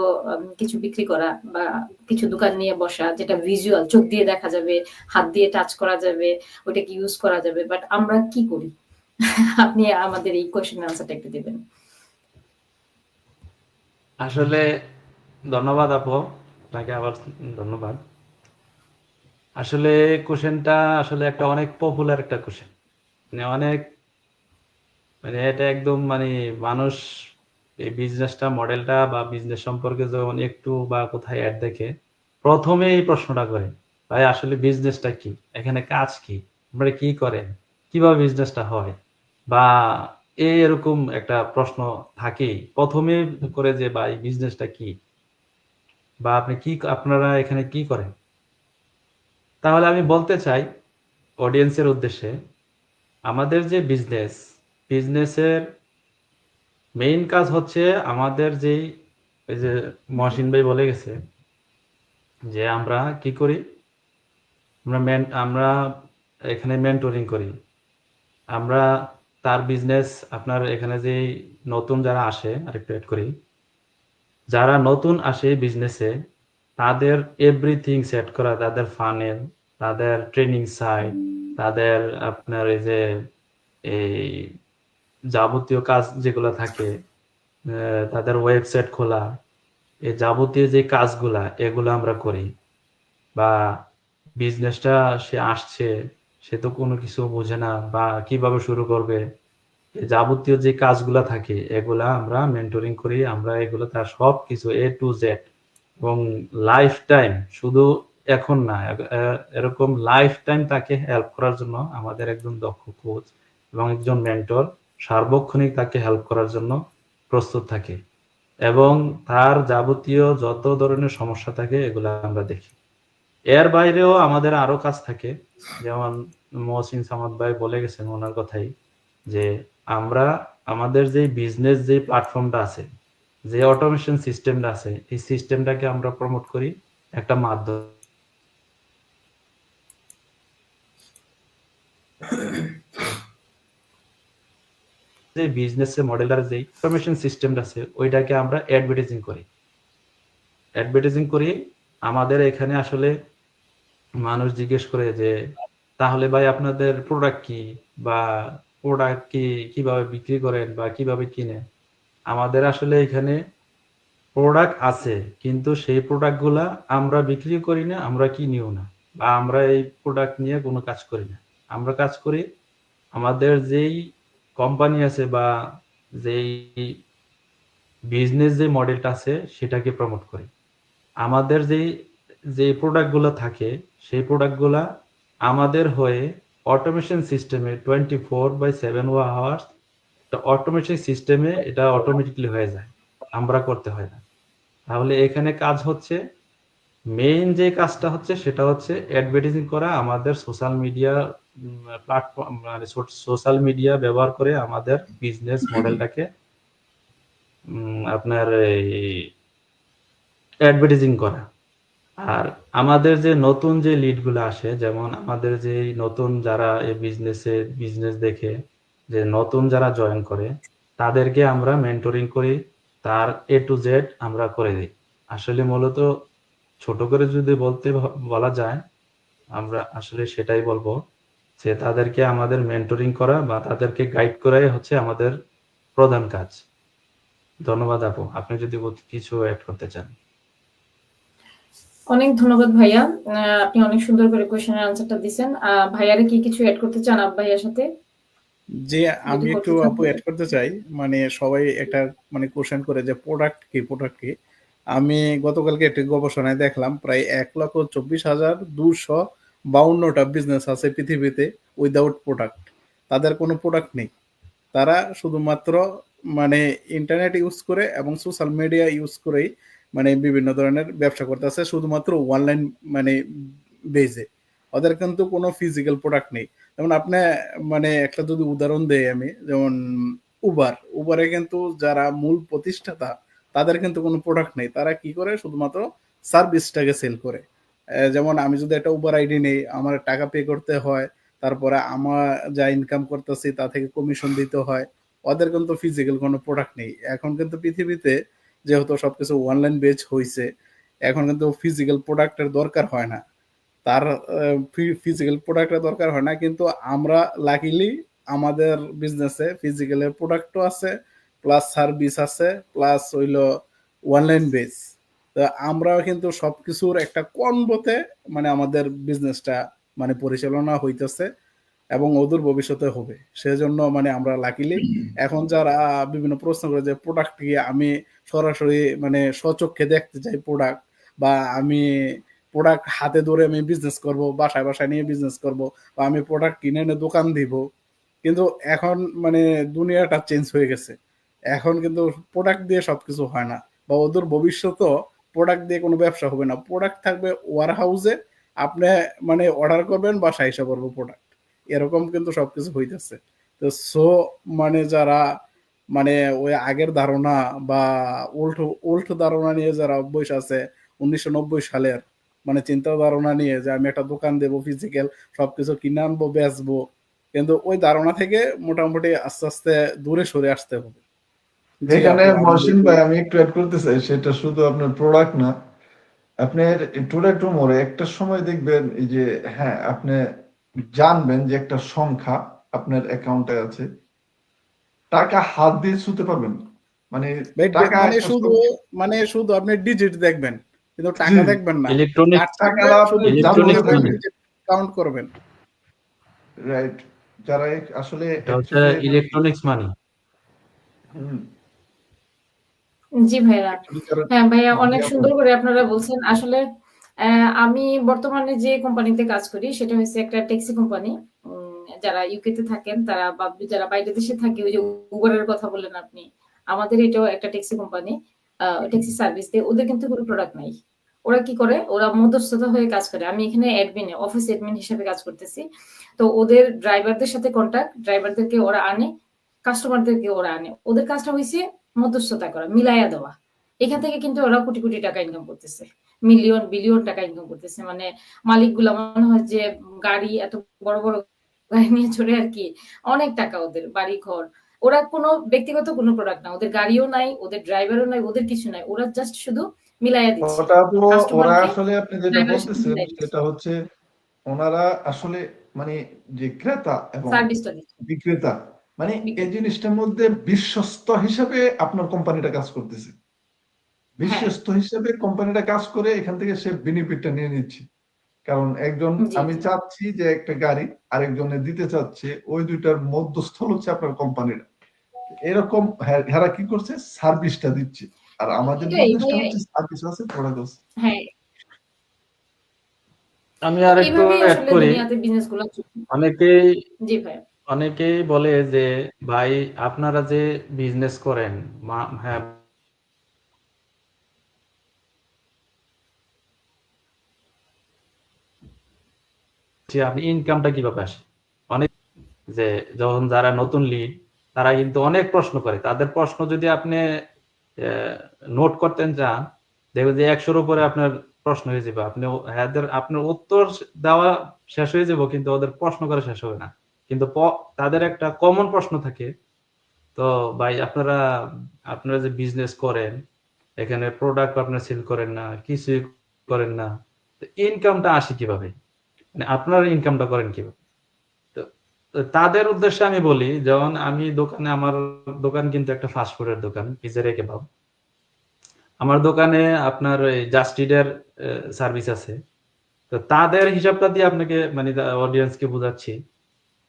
কিছু বিক্রি করা বা কিছু দোকান নিয়ে বসা যেটা ভিজুয়াল, চোখ দিয়ে দেখা যাবে, হাত দিয়ে টাচ করা যাবে, ওইটাকে ইউজ করা যাবে। বাট আমরা কি করি? আপনি আমাদের এই কোয়েশনের আনসারটা একটু দিবেন। আসলে ধন্যবাদ আপু, আপনাকে আবার ধন্যবাদ। আসলে কোশ্চেনটা আসলে একটা অনেক পপুলার একটা কোশ্চেন, মানে অনেক, মানে এটা একদম মানে মানুষ এই বিজনেসটা মডেলটা বা বিজনেস সম্পর্কে যখন একটু বা কোথায় অ্যাড দেখে প্রথমে এই প্রশ্নটা করে, ভাই আসলে বিজনেসটা কি, এখানে কাজ কি, আপনারা কি করেন, কিভাবে বিজনেসটা হয়, বা এরকম একটা প্রশ্ন থাকেই প্রথমে করে যে ভাই বিজনেসটা কি, বা আপনি কি, আপনারা এখানে কি করেন। তাহলে আমি বলতে চাই অডিয়েন্সের উদ্দেশ্যে, আমাদের যে বিজনেসের মেইন কাজ হচ্ছে আমাদের যেই, এই যে মহসিন ভাই বলে গেছে যে আমরা কি করি, আমরা এখানে মেন্টরিং করি। আমরা তার বিজনেস, আপনার এখানে যে নতুন যারা আসে, আরেকটু অ্যাড করি, যারা নতুন আসে বিজনেসে তাদের এভরিথিং সেট করা, তাদের ফানেল, তাদের ট্রেনিং সাইট, তাদের আপনার এই যে এই যাবতীয় কাজ যেগুলো থাকে, তাদের ওয়েবসাইট খোলা, এই যাবতীয় যে কাজগুলা এগুলো আমরা করি। বা বিজনেসটা সে আসছে, সে তো কোনো কিছু বোঝে না বা কিভাবে শুরু করবে, এই যাবতীয় যে কাজগুলা থাকে এগুলা আমরা মেন্টরিং করি। আমরা এগুলো তার সব কিছু এ টু জেড এবং লাইফ টাইম, শুধু এখন না, এরকম লাইফ টাইম তাকে হেল্প করার জন্য আমাদের একজন দক্ষ কোচ এবং একজন মেন্টর সার্বক্ষণিক তাকে হেল্প করার জন্য প্রস্তুত থাকে, এবং তার যাবতীয় যত ধরনের সমস্যা থাকে এগুলা আমরা দেখি। এর বাইরেও আমাদের আরো কাজ থাকে, যেমন মহসিন সামাদ ভাই বলে গেছেন ওনার কথাই, যে আমরা আমাদের যে বিজনেস যে প্ল্যাটফর্মটা আছে, যে অটোমেশন সিস্টেমটা আছে, এই সিস্টেমটাকে আমরা প্রমোট করি একটা মাধ্যম, যে বিজনেসের মডেলার যে অটোমেশন সিস্টেমটা আছে ওইটাকে আমরা অ্যাডভার্টাইজিং করি। আমাদের এখানে আসলে মানুষ জিজ্ঞেস করে যে তাহলে ভাই আপনাদের প্রোডাক্ট কি, বা প্রোডাক্ট কি, কিভাবে বিক্রি করেন বা কিভাবে কিনে। আমাদের আসলে এখানে প্রোডাক্ট আছে, কিন্তু সেই প্রোডাক্ট গুলা আমরা বিক্রি করি না, আমরা কিনিও না, বা আমরা এই প্রোডাক্ট নিয়ে কোনো কাজ করি না। আমরা কাজ করি আমাদের যেই কোম্পানি আছে বা যেই বিজনেস যে মডেলটা আছে সেটাকে প্রমোট করি। আমাদের যে প্রোডাক্টগুলো থাকে সেই প্রোডাক্টগুলা আমাদের হয়ে অটোমেশন সিস্টেমে 24/7 আওয়ার্স অটোমেশন সিস্টেমে এটা অটোমেটিকলি হয়ে যায়, আমরা করতে হয় না। তাহলে এখানে কাজ হচ্ছে, মেইন যে কাজটা হচ্ছে সেটা হচ্ছে অ্যাডভার্টাইজিং করা, আমাদের সোশ্যাল মিডিয়া প্ল্যাটফর্ম, মানে সোশ্যাল মিডিয়া ব্যবহার করে আমাদের বিজনেস মডেলটাকে আপনার এই অ্যাডভার্টাইজিং করা। আর আমাদের যে নতুন যে লিডগুলো আসে, যেমন আমাদের যে নতুন যারা এই বিজনেস দেখে যে নতুন যারা জয়েন করে তাদেরকে আমরা মেন্টরিং করি, তার এ টু জেড আমরা করে দিই। আসলে মূলত ছোট করে যদি বলা যায়, আমরা আসলে সেটাই বলবো যে তাদেরকে আমাদের মেন্টরিং করা বা তাদেরকে গাইড করাই হচ্ছে আমাদের প্রধান কাজ। ধন্যবাদ আপু, আপনি যদি কিছু অ্যাড করতে চান। অনেক ধন্যবাদ ভাইয়া। আপনি অনেক সুন্দর করে কোয়েশ্চেনের আনসারটা দিছেন। ভাইয়ারে কি কিছু এড করতে চান ভাইয়ার সাথে? যে যদি আমি একটু বলতে চান আপু অ্যাড বলেন। করতে চাই, মানে সবাই একটা মানে কোশ্চেন করে যে প্রোডাক্ট কি। আমি গতকালকে একটি গবেষণায় দেখলাম প্রায় 1,24,252টা বিজনেস আছে পৃথিবীতে উইদাউট প্রোডাক্ট। তাদের কোনো প্রোডাক্ট নেই। তারা শুধুমাত্র মানে ইন্টারনেট ইউজ করে এবং সোশ্যাল মিডিয়া ইউজ করেই মানে বিভিন্ন ধরনের ব্যবসা করতেছে শুধুমাত্র অনলাইন মানে বেজে। ওদের কিন্তু কোনো ফিজিক্যাল প্রোডাক্ট নেই। যেমন আপনি মানে একটা যদি উদাহরণ দেই আমি, যেমন উবারে কিন্তু যারা মূল প্রতিষ্ঠাতা তাদের কিন্তু কোনো প্রোডাক্ট নেই। তারা কি করে শুধুমাত্র সার্ভিসটাকে সেল করে। যেমন আমি যদি একটা উবার আইডি নেই, আমার টাকা পে করতে হয়, তারপরে আমার যা ইনকাম করতেছি তা থেকে কমিশন দিতে হয়। ওদের কিন্তু ফিজিক্যাল কোনো প্রোডাক্ট নেই। এখন কিন্তু পৃথিবীতে যেহেতু সবকিছু অনলাইন বেচ হইছে, এখন কিন্তু ফিজিক্যাল প্রোডাক্টের দরকার হয় না। তার ফিজিক্যাল প্রোডাক্টের দরকার হয় না, কিন্তু আমরা লাকিলি আমাদের বিজনেসে ফিজিক্যালের প্রোডাক্টও আছে, প্লাস সার্ভিস আছে, প্লাস হইলো অনলাইন বেস। তো আমরাও কিন্তু সবকিছুর একটা কনবোতে মানে আমাদের বিজনেসটা মানে পরিচালনা হইতেছে এবং অদূর ভবিষ্যতে হবে। সেজন্য মানে আমরা লাকিলি এখন যারা বিভিন্ন প্রশ্ন করে যে প্রোডাক্ট কি, আমি সরাসরি মানে স্বচক্ষে দেখতে চাই প্রোডাক্ট, বা আমি প্রোডাক্ট হাতে ধরে আমি বিজনেস করব, বাসায় বাসায় নিয়ে বিজনেস করব, বা আমি প্রোডাক্ট কিনে এনে দোকান দিব। কিন্তু এখন মানে দুনিয়াটা চেঞ্জ হয়ে গেছে। এখন কিন্তু প্রোডাক্ট দিয়ে সবকিছু হয় না, বা অদূর ভবিষ্যতেও প্রোডাক্ট দিয়ে কোনো ব্যবসা হবে না। প্রোডাক্ট থাকবে ওয়ার হাউসে, আপনি মানে অর্ডার করবেন, বাসায় এসে পড়বো প্রোডাক্ট। এরকম কিন্তু সবকিছু হইতেছে। তো সো মানে যারা মানে ওই আগের ধারণা বা ওল্ড ওল্ড ধারণা নিয়ে যারা বসে আছে 1990 সালের মানে চিন্তা ধারণা নিয়ে যে আমি একটা দোকান দেবো ফিজিক্যাল, সবকিছু কিনে আনবো বেচবো, কিন্তু ওই ধারণা থেকে মোটামুটি আস্তে আস্তে দূরে সরে আসতে হবে। জি এখানে আপু, আমি মহসিন ভাই আমি একটু অ্যাড করতে চাই, সেটা শুধু আপনার প্রোডাক্ট না, আপনার প্রোডাক্ট মোড়ে একটা সময় দেখবেন এই যে, হ্যাঁ আপনি জানবেন যে একটা সংখ্যা আপনার অ্যাকাউন্টে আছে, টাকা হাত দিয়ে ছুঁতে পারবেন না। মানে টাকা মানে একটা শুধু মানে শুধু আপনি ডিজিট দেখবেন, কিন্তু জি টাকা দেখবেন না। ইলেকট্রনিক্স কার্ড থাকবে, টাকাটা শুধু আপনি ডিজিট জানতে ইলেকট্রনিক্স দেখবেন, মানি, পারবেন। ডিজিট কাউন্ট করবেন। রাইট, যারা আসলে এটা হচ্ছে অ্যাকচুয়ালি মানে ইলেকট্রনিক্স মানি। হুম, জি ভাইয়া। actually যারা হ্যাঁ ভাইয়া, জি অনেক আপু, সুন্দর করে আপনারা বলছেন। আসলে আমি বর্তমানে যে কোম্পানিতে কাজ করি সেটা হচ্ছে একটা ট্যাক্সি কোম্পানি। যারা ইউকে তে থাকেন তারা বা যারা বাইরে দেশে থাকে, ওই যে উবারের কথা বললেন আপনি, আমাদের এটাও একটা ট্যাক্সি কোম্পানি। ট্যাক্সি সার্ভিস দেয়। ওদের কিন্তু কোনো প্রোডাক্ট নাই। ওরা কি করে? ওরা মধ্যস্থতা হয়ে কাজ করে। আমি এখানে অ্যাডমিনে, অফিস অ্যাডমিন হিসেবে কাজ করতেছি। তো ওদের ড্রাইভারদের সাথে কন্টাক্ট, ড্রাইভারদেরকে ওরা আনে, কাস্টমারদেরকে ওরা আনে। ওদের কাজটা হইছে মধ্যস্থতা করা, মিলাইয়া দেওয়া। এখান থেকে কিন্তু ওরা কোটি কোটি টাকা ইনকাম করতেছে, মিলিয়ন বিলিয়ন টাকা ইনকাম করতেছে। মানে মালিকগুলা মনে হয় যে গাড়ি এত বড় বড় গাড়ি নিয়ে চড়ে আর কি, অনেক টাকা ওদের, বাড়ি ঘর। ওরা কোনো ব্যক্তিগত কোনো প্রোডাক্ট না, ওদের গাড়িও নাই, ওদের ড্রাইভারও নাই, ওদের কিছু নাই। ওরা জাস্ট শুধু মিলাইয়া দিচ্ছে ওটা আপু, ওরা কাস্টমারকে আসলে আপনি যেটা ড্রাইভারের সাথে বলতেছেন মিলাই দিচ্ছে, সেটা হচ্ছে ওনারা আসলে মানে যে ক্রেতা এবং সার্ভিসটা দিচ্ছে, বিক্রেতা, মানে এই বিক্রেতা। জিনিসটার মধ্যে বিশ্বস্ত হিসাবে আপনার কোম্পানিটা কাজ করতেছে। হ্যাঁ, বিশ্বস্ত হিসাবে কোম্পানিটা কাজ করে এখান থেকে সে বেনিফিটটা নিয়ে নিচ্ছে। কারণ একজন, জি আমি জি। চাচ্ছি যে একটা গাড়ি আরেকজনে দিতে চাচ্ছে, ওই দুইটার মধ্যস্থল হচ্ছে আপনার কোম্পানিটা। এরকম হেরা কি করছে, সার্ভিসটা দিচ্ছে। আর আমাদের এটাই বিজনেসটা ভাইয়া। হচ্ছে সার্ভিস আছে, প্রোডাক্ট আছে। হ্যাঁ, আমি আর একটু এইভাবেই অ্যাড আসলে করি। দুনিয়াতে বিজনেস গুলো চলে। অনেকেই জি ভাইয়া। অনেকেই বলে যে ভাই আপনারা যে বিজনেস করেন, হ্যাঁ যে আপনি ইনকামটা কিভাবে আসে। অনেক যে যখন যারা নতুন লিড, তারা কিন্তু অনেক প্রশ্ন করে। তাদের প্রশ্ন যদি আপনি নোট করতেন চান, দেখবেন যে 100-র উপরে আপনার প্রশ্ন হয়ে যাবে। আপনি আপনার উত্তর দেওয়া শেষ হয়ে যাবে, কিন্তু ওদের প্রশ্ন করা শেষ হবে না। কিন্তু তাদের একটা কমন প্রশ্ন থাকে, তো ভাই আপনারা আপনারা যে বিজনেস করেন, এখানে প্রোডাক্ট আপনারা সেল করেন না, কিছুই করেন না, ইনকামটা আসে কিভাবে, মানে আপনারা ইনকামটা করেন কিভাবে? তো তো তাদের উদ্দেশ্যে আমি বলি, যেমন আমি দোকানে, আমার দোকান কিন্তু একটা ফাস্ট ফুডের দোকান, পিজ্জা কেবাব। আমার দোকানে আপনার জাস্ট ইটের সার্ভিস আছে। তো তাদের হিসাবটা দিয়ে আপনাকে মানে অডিয়েন্সকে বোঝাচ্ছি।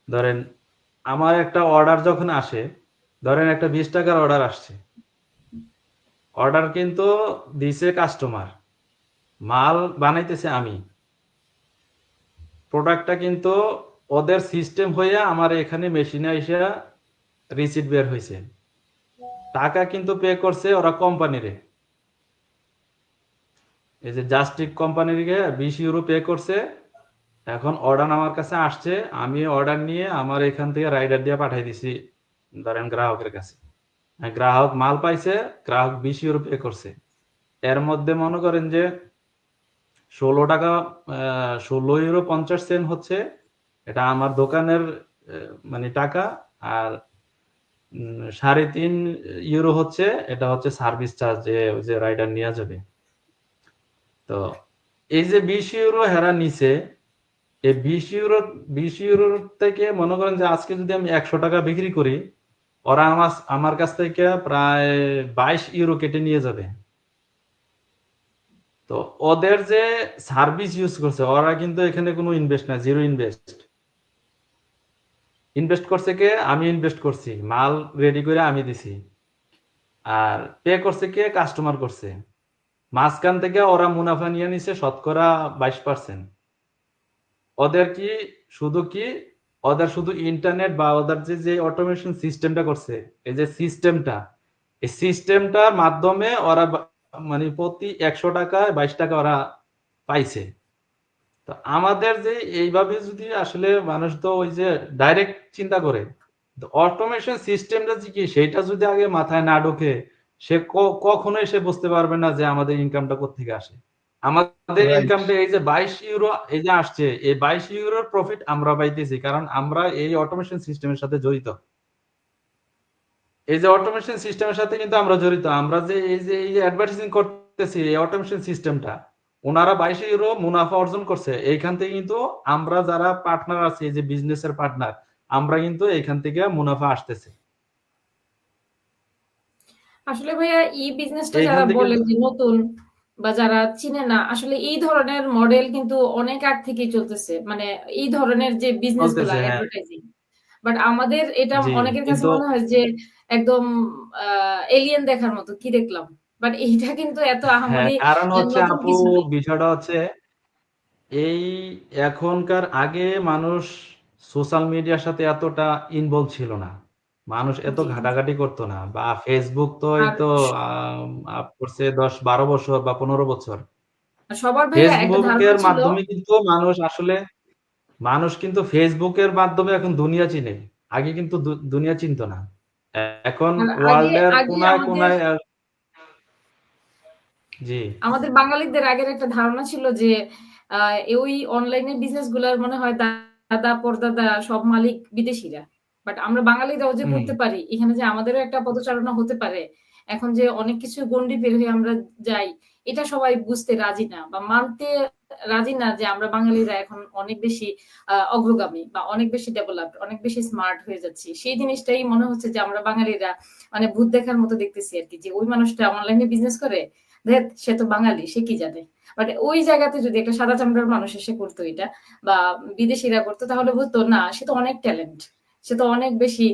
ধরেন আমার একটা অর্ডার যখন আসে, ধরেন একটা 20 টাকার অর্ডার আসছে, অর্ডার কিন্তু দিছে কাস্টমার, মাল বানাইতেছে আমি, প্রোডাক্টটা কিন্তু ওদের সিস্টেম হইয়া আমার এখানে মেশিনে এসে রিসিট বের হয়েছে, টাকা কিন্তু পে করছে ওরা কোম্পানিরে, এই যে জাস্টিক কোম্পানিকে 20 ইউরো পে করছে। এখন অর্ডার আমার কাছে আসছে, আমি অর্ডার নিয়ে আমার এখান থেকে রাইডার দিয়ে পাঠাই দিছি ধরেন গ্রাহকের কাছে, গ্রাহক মাল পাইছে, গ্রাহক 20 ইউরো পে করছে, এর মধ্যে মনে করেন যে 16 টাকা 16 ইউরো 50 সেন্ট হচ্ছে এটা আমার দোকানের মানে টাকা, আর 3.5 ইউরো হচ্ছে এটা হচ্ছে সার্ভিস চার্জ, যে রাইডার নিয়ে যাবে। তো এই যে 20 ইউরো হেরা নিছে, এই 20 ইউরোর থেকে মনে করেন যে আজকে যদি আমি 100 টাকা বিক্রি করি, ওরা আমার কাছ থেকে প্রায় 22 ইউরো কেটে নিয়ে যাবে। তো ওদের যে সার্ভিস ইউজ করছে, ওরা কিন্তু এখানে কোনো ইনভেস্ট না, জিরো ইনভেস্ট করছে কে? আমি ইনভেস্ট করছি, মাল রেডি করে আমি দিছি, আর পে করছে কে? কাস্টমার করছে। মাঝখান থেকে ওরা মুনাফা নিয়ে নিছে শতকরা 22%। ওদের শুধু ইন্টারনেট বা ওদের যে অটোমেশন সিস্টেমটা করছে, এই যে সিস্টেমটার মাধ্যমে ওরা মানে প্রতি 100 টাকায় 22 টাকা ওরা পাইছে। তো আমাদের যে এইভাবে যদি আসলে মানুষ তো ওই যে ডাইরেক্ট চিন্তা করে, অটোমেশন সিস্টেমটা কি সেটা যদি আগে মাথায় না ঢোকে, সে কখনোই সে বুঝতে পারবে না যে আমাদের ইনকামটা কোত্থেকে আসে। আমাদের রাইট। ইনকামটা এই যে 22 ইউরো এই যে আসছে, এই 22 ইউরোর প্রফিট আমরা পাইতেছি, কারণ আমরা এই অটোমেশন সিস্টেমের সাথে জড়িত। এই যে অটোমেশন সিস্টেমের সাথে কিন্তু আমরা জড়িত, আমরা যে এই যে অ্যাডভার্টাইজিং করতেছি এই অটোমেশন সিস্টেমটা, ওনারা 22 ইউরো মুনাফা অর্জন করছে, এইখান থেকে কিন্তু আমরা যারা পার্টনার আছি, এই যে বিজনেসের পার্টনার, আমরা কিন্তু এইখান থেকে মুনাফা আসতেছে। আসলে ভাইয়া ই বিজনেসটা এইখান যারা থেকে বলে যে নতুন বা যারা চিনে না, আসলে এই ধরনের মডেল কিন্তু অনেক আগ থেকেই চলতেছে, মানে এই ধরনের যে বিজনেস গুলা চলতেছে, হ্যাঁ। অ্যাডভার্টাইজিং। বাট আমাদের এটা জি, অনেকের কাছে কিন্তু মনে হয় যে একদম এলিয়েন দেখার মতো, কি দেখলাম, বাট এইটা কিন্তু এত হ্যাঁ, আহামরি কারণ হচ্ছে নতুন আপু, কিছু নেই। বিষয়টা হচ্ছে এই এখনকার আগে মানুষ সোশ্যাল মিডিয়ার সাথে এতটা ইনভলভ ছিল না, মানুষ এত জি জি। ঘাটাঘাটি করতো না, বা ফেসবুক তো এই আর তো আপ করছে 10-12 বছর বা 15 বছর। সবার ভাইয়া একটা ধারণা ফেসবুকের ছিল। মাধ্যমে কিন্তু মানুষ কিন্তু ফেসবুকের মাধ্যমে এখন দুনিয়া চিনে, আগে কিন্তু দুনিয়া চিনতো না। এখন আর আগে ওয়ার্ল্ডের আগে কোনায় আমাদের কোনায় জি আমাদের বাঙালিদের আগের একটা ধারণা ছিল যে ওই অনলাইনে বিজনেস গুলার মনে হয় দাদা পরদাদা সব মালিক বিদেশিরা, বাট আমরা বাঙালিরাও যে হুম করতে পারি, এখানে যে আমাদেরও একটা পদচারণা হতে পারে, এখন যে অনেক কিছু গন্ডি পের হয়ে আমরা যাই, এটা সবাই বুঝতে রাজি না বা মানতে রাজি না যে আমরা বাঙালিরা এখন অনেক বেশি অগ্রগামী বা অনেক বেশি ডেভেলপড, অনেক বেশি স্মার্ট হয়ে যাচ্ছি। সেই জিনিসটাই মনে হচ্ছে যে আমরা বাঙালিরা মানে ভূত দেখার মতো দেখতেছি আর কি, যে ওই মানুষটা অনলাইনে বিজনেস করে, দেখ সে তো বাঙালি, সে কি জানে। বাট ওই জায়গাতে যদি একটা সাদা চামড়ার মানুষ এসে করতো এটা, বা বিদেশিরা করতো, তাহলে বুঝতো না সে তো অনেক ট্যালেন্ট, সে তো অনেক বেশি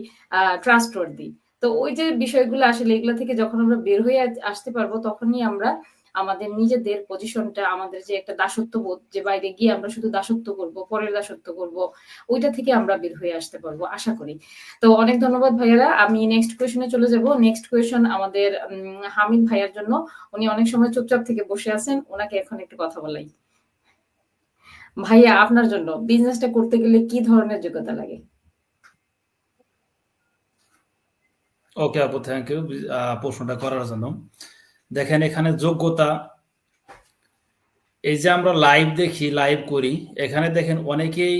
ট্রাস্টওয়ার্দি। তো ওই যে বিষয়গুলো আসলে এগুলো থেকে যখন আমরা বের হয়ে আসতে পারবো, তখনই আমরা আমাদের নিজেদের পজিশনটা, আমাদের যে একটা দাসত্ব বোধ, যে বাইরে গিয়ে আমরা শুধু দাসত্ব করব, পরের দাসত্ব করব, ওইটা থেকে আমরা বের হয়ে আসতে পারবো আশা করি। তো অনেক ধন্যবাদ ভাইয়ারা। আমি নেক্সট কোয়েশনে চলে যাব। নেক্সট কোয়েশন আমাদের হামিদ ভাইয়ার জন্য। উনি অনেক সময় চুপচাপ থেকে বসে আছেন, ওনাকে এখন একটু কথা বলাই। ভাইয়া, আপনার জন্য বিজনেসটা করতে গেলে কি ধরনের যোগ্যতা লাগে? ওকে আপু, থ্যাংক ইউ প্রশ্নটা করার জন্য। দেখেন এখানে যোগ্যতা, এই যে আমরা লাইভ দেখি, লাইভ করি, এখানে দেখেন অনেকেই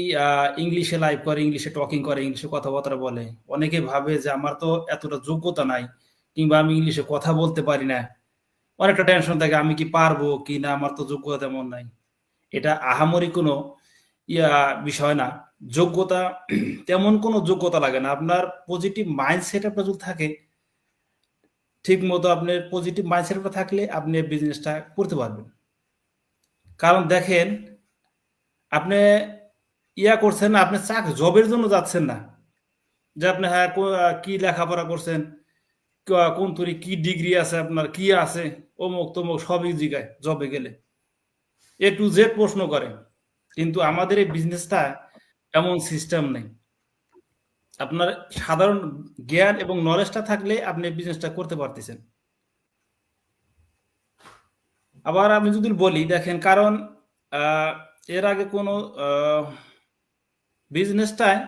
ইংলিশে লাইভ করে, ইংলিশে টকিং করে, ইংলিশে কথাবার্তা বলে। অনেকে ভাবে যে আমার তো এতটা যোগ্যতা নাই, কিংবা আমি ইংলিশে কথা বলতে পারি না, অনেকটা টেনশন থাকে আমি কি পারবো কি না, আমার তো যোগ্যতা তেমন নাই। এটা আহামরি কোনো বিষয় না। যোগ্যতা তেমন কোনো যোগ্যতা লাগে না, আপনার পজিটিভ মাইন্ডসেট আপনার যদি থাকে, ঠিক মতো আপনার পজিটিভ মাইন্ডসেটটা থাকলে আপনি বিজনেসটা করতে পারবেন। কারণ দেখেন, আপনি করছেন না, আপনি জবের জন্য যাচ্ছেন না, যে আপনি হ্যাঁ কি লেখাপড়া করছেন, কোন তরি কি ডিগ্রি আছে আপনার, কি আছে, অমুক তমুক সবই জিগায় জবে গেলে, এ টু জেড প্রশ্ন করে। কিন্তু আমাদের এই বিজনেসটা এমন সিস্টেম নেই। আপনার সাধারণ জ্ঞান এবং নলেজটা থাকলে আপনি বিজনেসটা করতে পারতেছেন। আবার আমি যদি বলি দেখেন, কারণ এর আগে কোনো বিজনেসটায়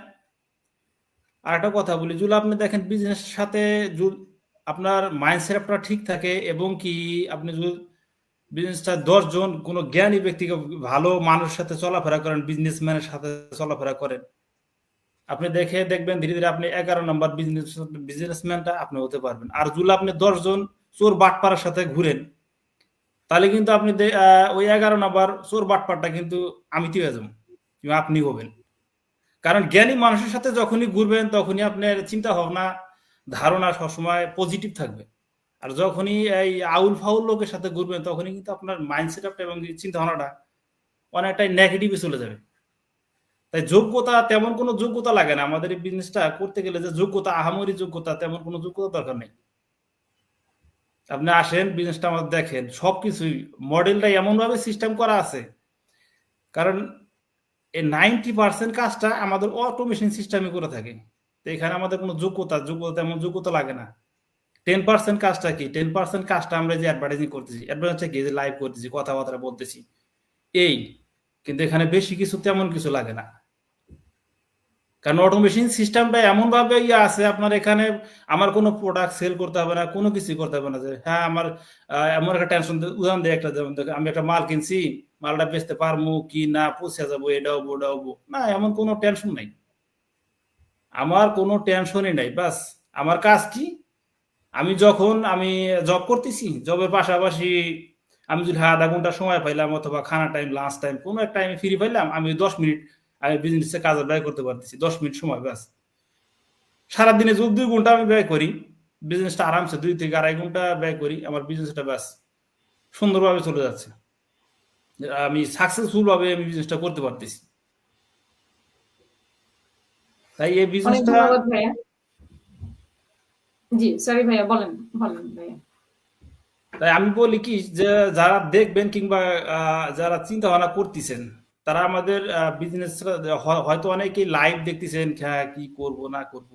আরেকটা কথা বলি, যদি আপনি দেখেন বিজনেসের সাথে আপনার মাইন্ডসেটটা ঠিক থাকে এবং কি আপনি যদি বিজনেসটা 10 জন কোনো জ্ঞানী ব্যক্তিকে ভালো মানুষের সাথে চলাফেরা করেন, বিজনেসম্যানের সাথে চলাফেরা করেন, আপনি দেখবেন ধীরে ধীরে আপনি 11 নম্বর বিজনেসম্যানটা আপনি হতে পারবেন। আর যদি আপনি 10 জন চোর বাটপাড়ার সাথে ঘুরেন, তাহলে কিন্তু আপনি ওই 11 নম্বর চোর বাটপাড়টা কিন্তু আমিতি হয়ে যাবেন, আপনি হবেন। কারণ জ্ঞানী মানুষের সাথে যখনই ঘুরবেন তখনই আপনার চিন্তা ভাবনা ধারণা সবসময় পজিটিভ থাকবে। আর যখনই এই আউল ফাউল লোকের সাথে ঘুরবেন তখনই কিন্তু আপনার মাইন্ডসেট আপটা এবং চিন্তা ভাবনাটা অনেকটাই নেগেটিভে চলে যাবে। তাই যোগ্যতা, তেমন কোনো যোগ্যতা লাগে না আমাদের এই বিজনেসটা করতে গেলে, যে যোগ্যতা আহামরি যোগ্যতা তেমন কোনো যোগ্যতা দরকার নেই। আপনি আসেন বিজনেসটা আমাদের দেখেন, সবকিছুই মডেলটা এমন ভাবে সিস্টেম করা আছে, কারণ এই 90% কাজটা আমাদের অটোমেশন সিস্টেমে করে থাকে। তো এখানে আমাদের কোনো যোগ্যতা তেমন যোগ্যতা লাগে না। 10% কাজটা কি, 10% কাজটা আমরা যে অ্যাডভার্টাইজিং করতেছি, অ্যাডভার্টাইজিং কি, যে লাইভ করতেছি, কথাবার্তা বলতেছি, এই কিন্তু এখানে বেশি কিছু তেমন কিছু লাগে না। কারণ অটোমেশন সিস্টেমটা এমন ভাবে আছে, আপনার এখানে আমার কোনো প্রোডাক্ট সেল করতে হবে না, কোনো কিছু করতে হবে না। যে হ্যাঁ আমার এমন একটা টেনশন, উদাহরণ দেয় একটা, যেমন আমি একটা মাল কিনছি, মালটা বেচতে পারবো কি না, পৌঁছে যাবো, এটা হবো ওটা হবো না, এমন কোনো টেনশন নাই। আমার কোনো টেনশনই নাই। বাস আমার কাজ কি, আমি জব করতেছি, জবের পাশাপাশি আমি যদি আধা ঘন্টা সময় পাইলাম অথবা খানা টাইম, লাঞ্চ টাইম, কোনো একটা আমি ফ্রি পাইলাম, আমি 10 মিনিট আমি বিজনেসে কাজে ব্যয় করতে পারতেছি, 10 মিনিট সময়। ব্যাস সারাদিনে যদি 2 ঘন্টা আমি ব্যয় করি, বিজনেসটা আরামসে 2 থেকে 2.5 ঘন্টা ব্যয় করি, আমার বিজনেসটা ব্যাস সুন্দরভাবে চলে যাচ্ছে, আমি সাকসেসফুল ভাবে আমি বিজনেসটা করতে পারতেছি। তাই এই অনেক বিজনেসটা, ধন্যবাদ ভাইয়া। জি সরি ভাইয়া, বলেন বলেন ভাইয়া। তাই আমি বলি কি, যে যারা দেখবেন কিংবা যারা চিন্তা ভাবনা করতেছেন, তারা আমাদের বিজনেস হয়তো অনেকেই লাইভ দেখতেছেন, হ্যাঁ কি করব না করব,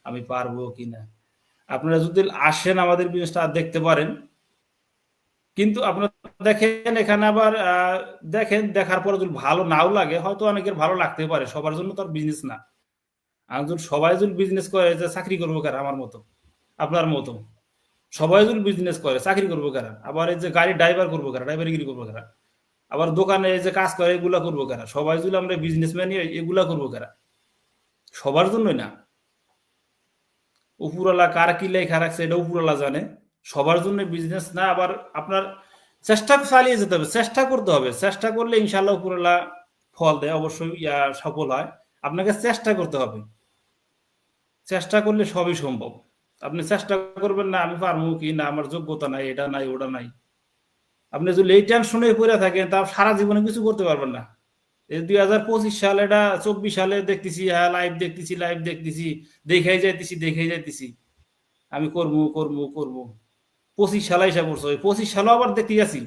আমি পারবো কিনা। আপনারা যদি আসেন আমাদের বিজনেসটা দেখতে পারেন, কিন্তু আপনারা দেখেন এখানে আবার দেখেন, দেখার পরে যদি ভালো নাও লাগে, হয়তো অনেকের ভালো লাগতে পারে, সবার জন্য তো আর বিজনেস না। আর যদি সবাই যদি বিজনেস করে, যে চাকরি করবো কারা, আমার মতো আপনার মতো সবাই যদি বিজনেস করে, চাকরি করবো কারা? আবার এই যে গাড়ি ড্রাইভার করবো কারা, ড্রাইভারিগিরি করবো কারা? আবার দোকানে এই যে কাজ করে, এগুলা করবো কারা? সবাই যদি আমরা বিজনেসম্যান, এগুলা করবো কারা? সবার জন্যই না। উপরওয়ালা কার কি লেখা রাখছে এটা উপরওয়ালা জানে, সবার জন্য বিজনেস না। আবার আপনার চেষ্টা চালিয়ে যেতে হবে, চেষ্টা করতে হবে, চেষ্টা করলে ইনশাল্লাহ উপরওয়ালা ফল দেয়, অবশ্যই সফল হয়। আপনাকে চেষ্টা করতে হবে, চেষ্টা করলে সবই সম্ভব। আপনি চেষ্টা করবেন না, আমি পারবো কি না, আমার যোগ্যতা নাই, এটা নাই ওটা নাই, আপনি যদি এই টেনশনে পড়ে থাকেন, তা সারা জীবনে কিছু করতে পারবেন না। এই 2025 সাল, এটা 24 সালে দেখতেছি, হ্যাঁ লাইভ দেখতেছি, দেখাই যাইতেছি আমি করবো করবো করবো। 25 সালে এসে পড়ছো, 25 সালেও আবার দেখতে গেছি,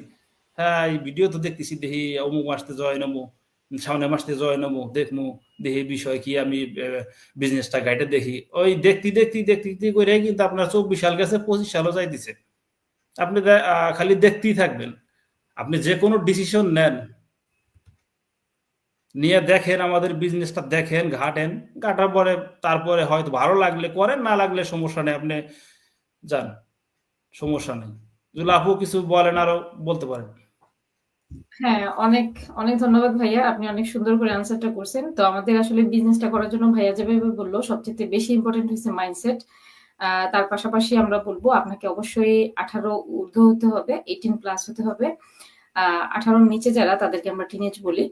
হ্যাঁ এই ভিডিও তো দেখতেছি, দেখি অমুক মাসতে জয়েন হবো, সামনে মাসতে জয়েন হবো, দেখবো দেখি বিষয় কি, আমি বিজনেসটা গাইডে দেখি, ওই দেখতে করে কিন্তু আপনার 24 সাল গেছে, 25 সালও যাইতেছে। আপনি খালি দেখতেই থাকবেন। আপনি যে কোনো ডিসিশন নেন, নিয়ে দেখেন, আমাদের বিজনেসটা দেখেন, ঘাটার পরে তারপরে হয়তো ভালো লাগলে করেন, না লাগলে সমস্যা নেই, আপনি যান, সমস্যা নেই। যদি আপু কিছু বলেন, আরো বলতে পারেন। হ্যাঁ, অনেক অনেক ধন্যবাদ ভাইয়া, আপনি অনেক সুন্দর করে আনসারটা করছেন। তো আমাদের আসলে বিজনেসটা করার জন্য ভাইয়া যেভাবে বললো, সবচেয়ে বেশি ইম্পর্টেন্ট হচ্ছে মাইন্ডসেট। তার পাশাপাশি আমরা বলবো আপনাকে অবশ্যই 18 ঊর্ধ্ব হতে হবে, 18 প্লাস হতে হবে। 18 নিচে যারা, তাদেরকে আমরা টিনেজ বলি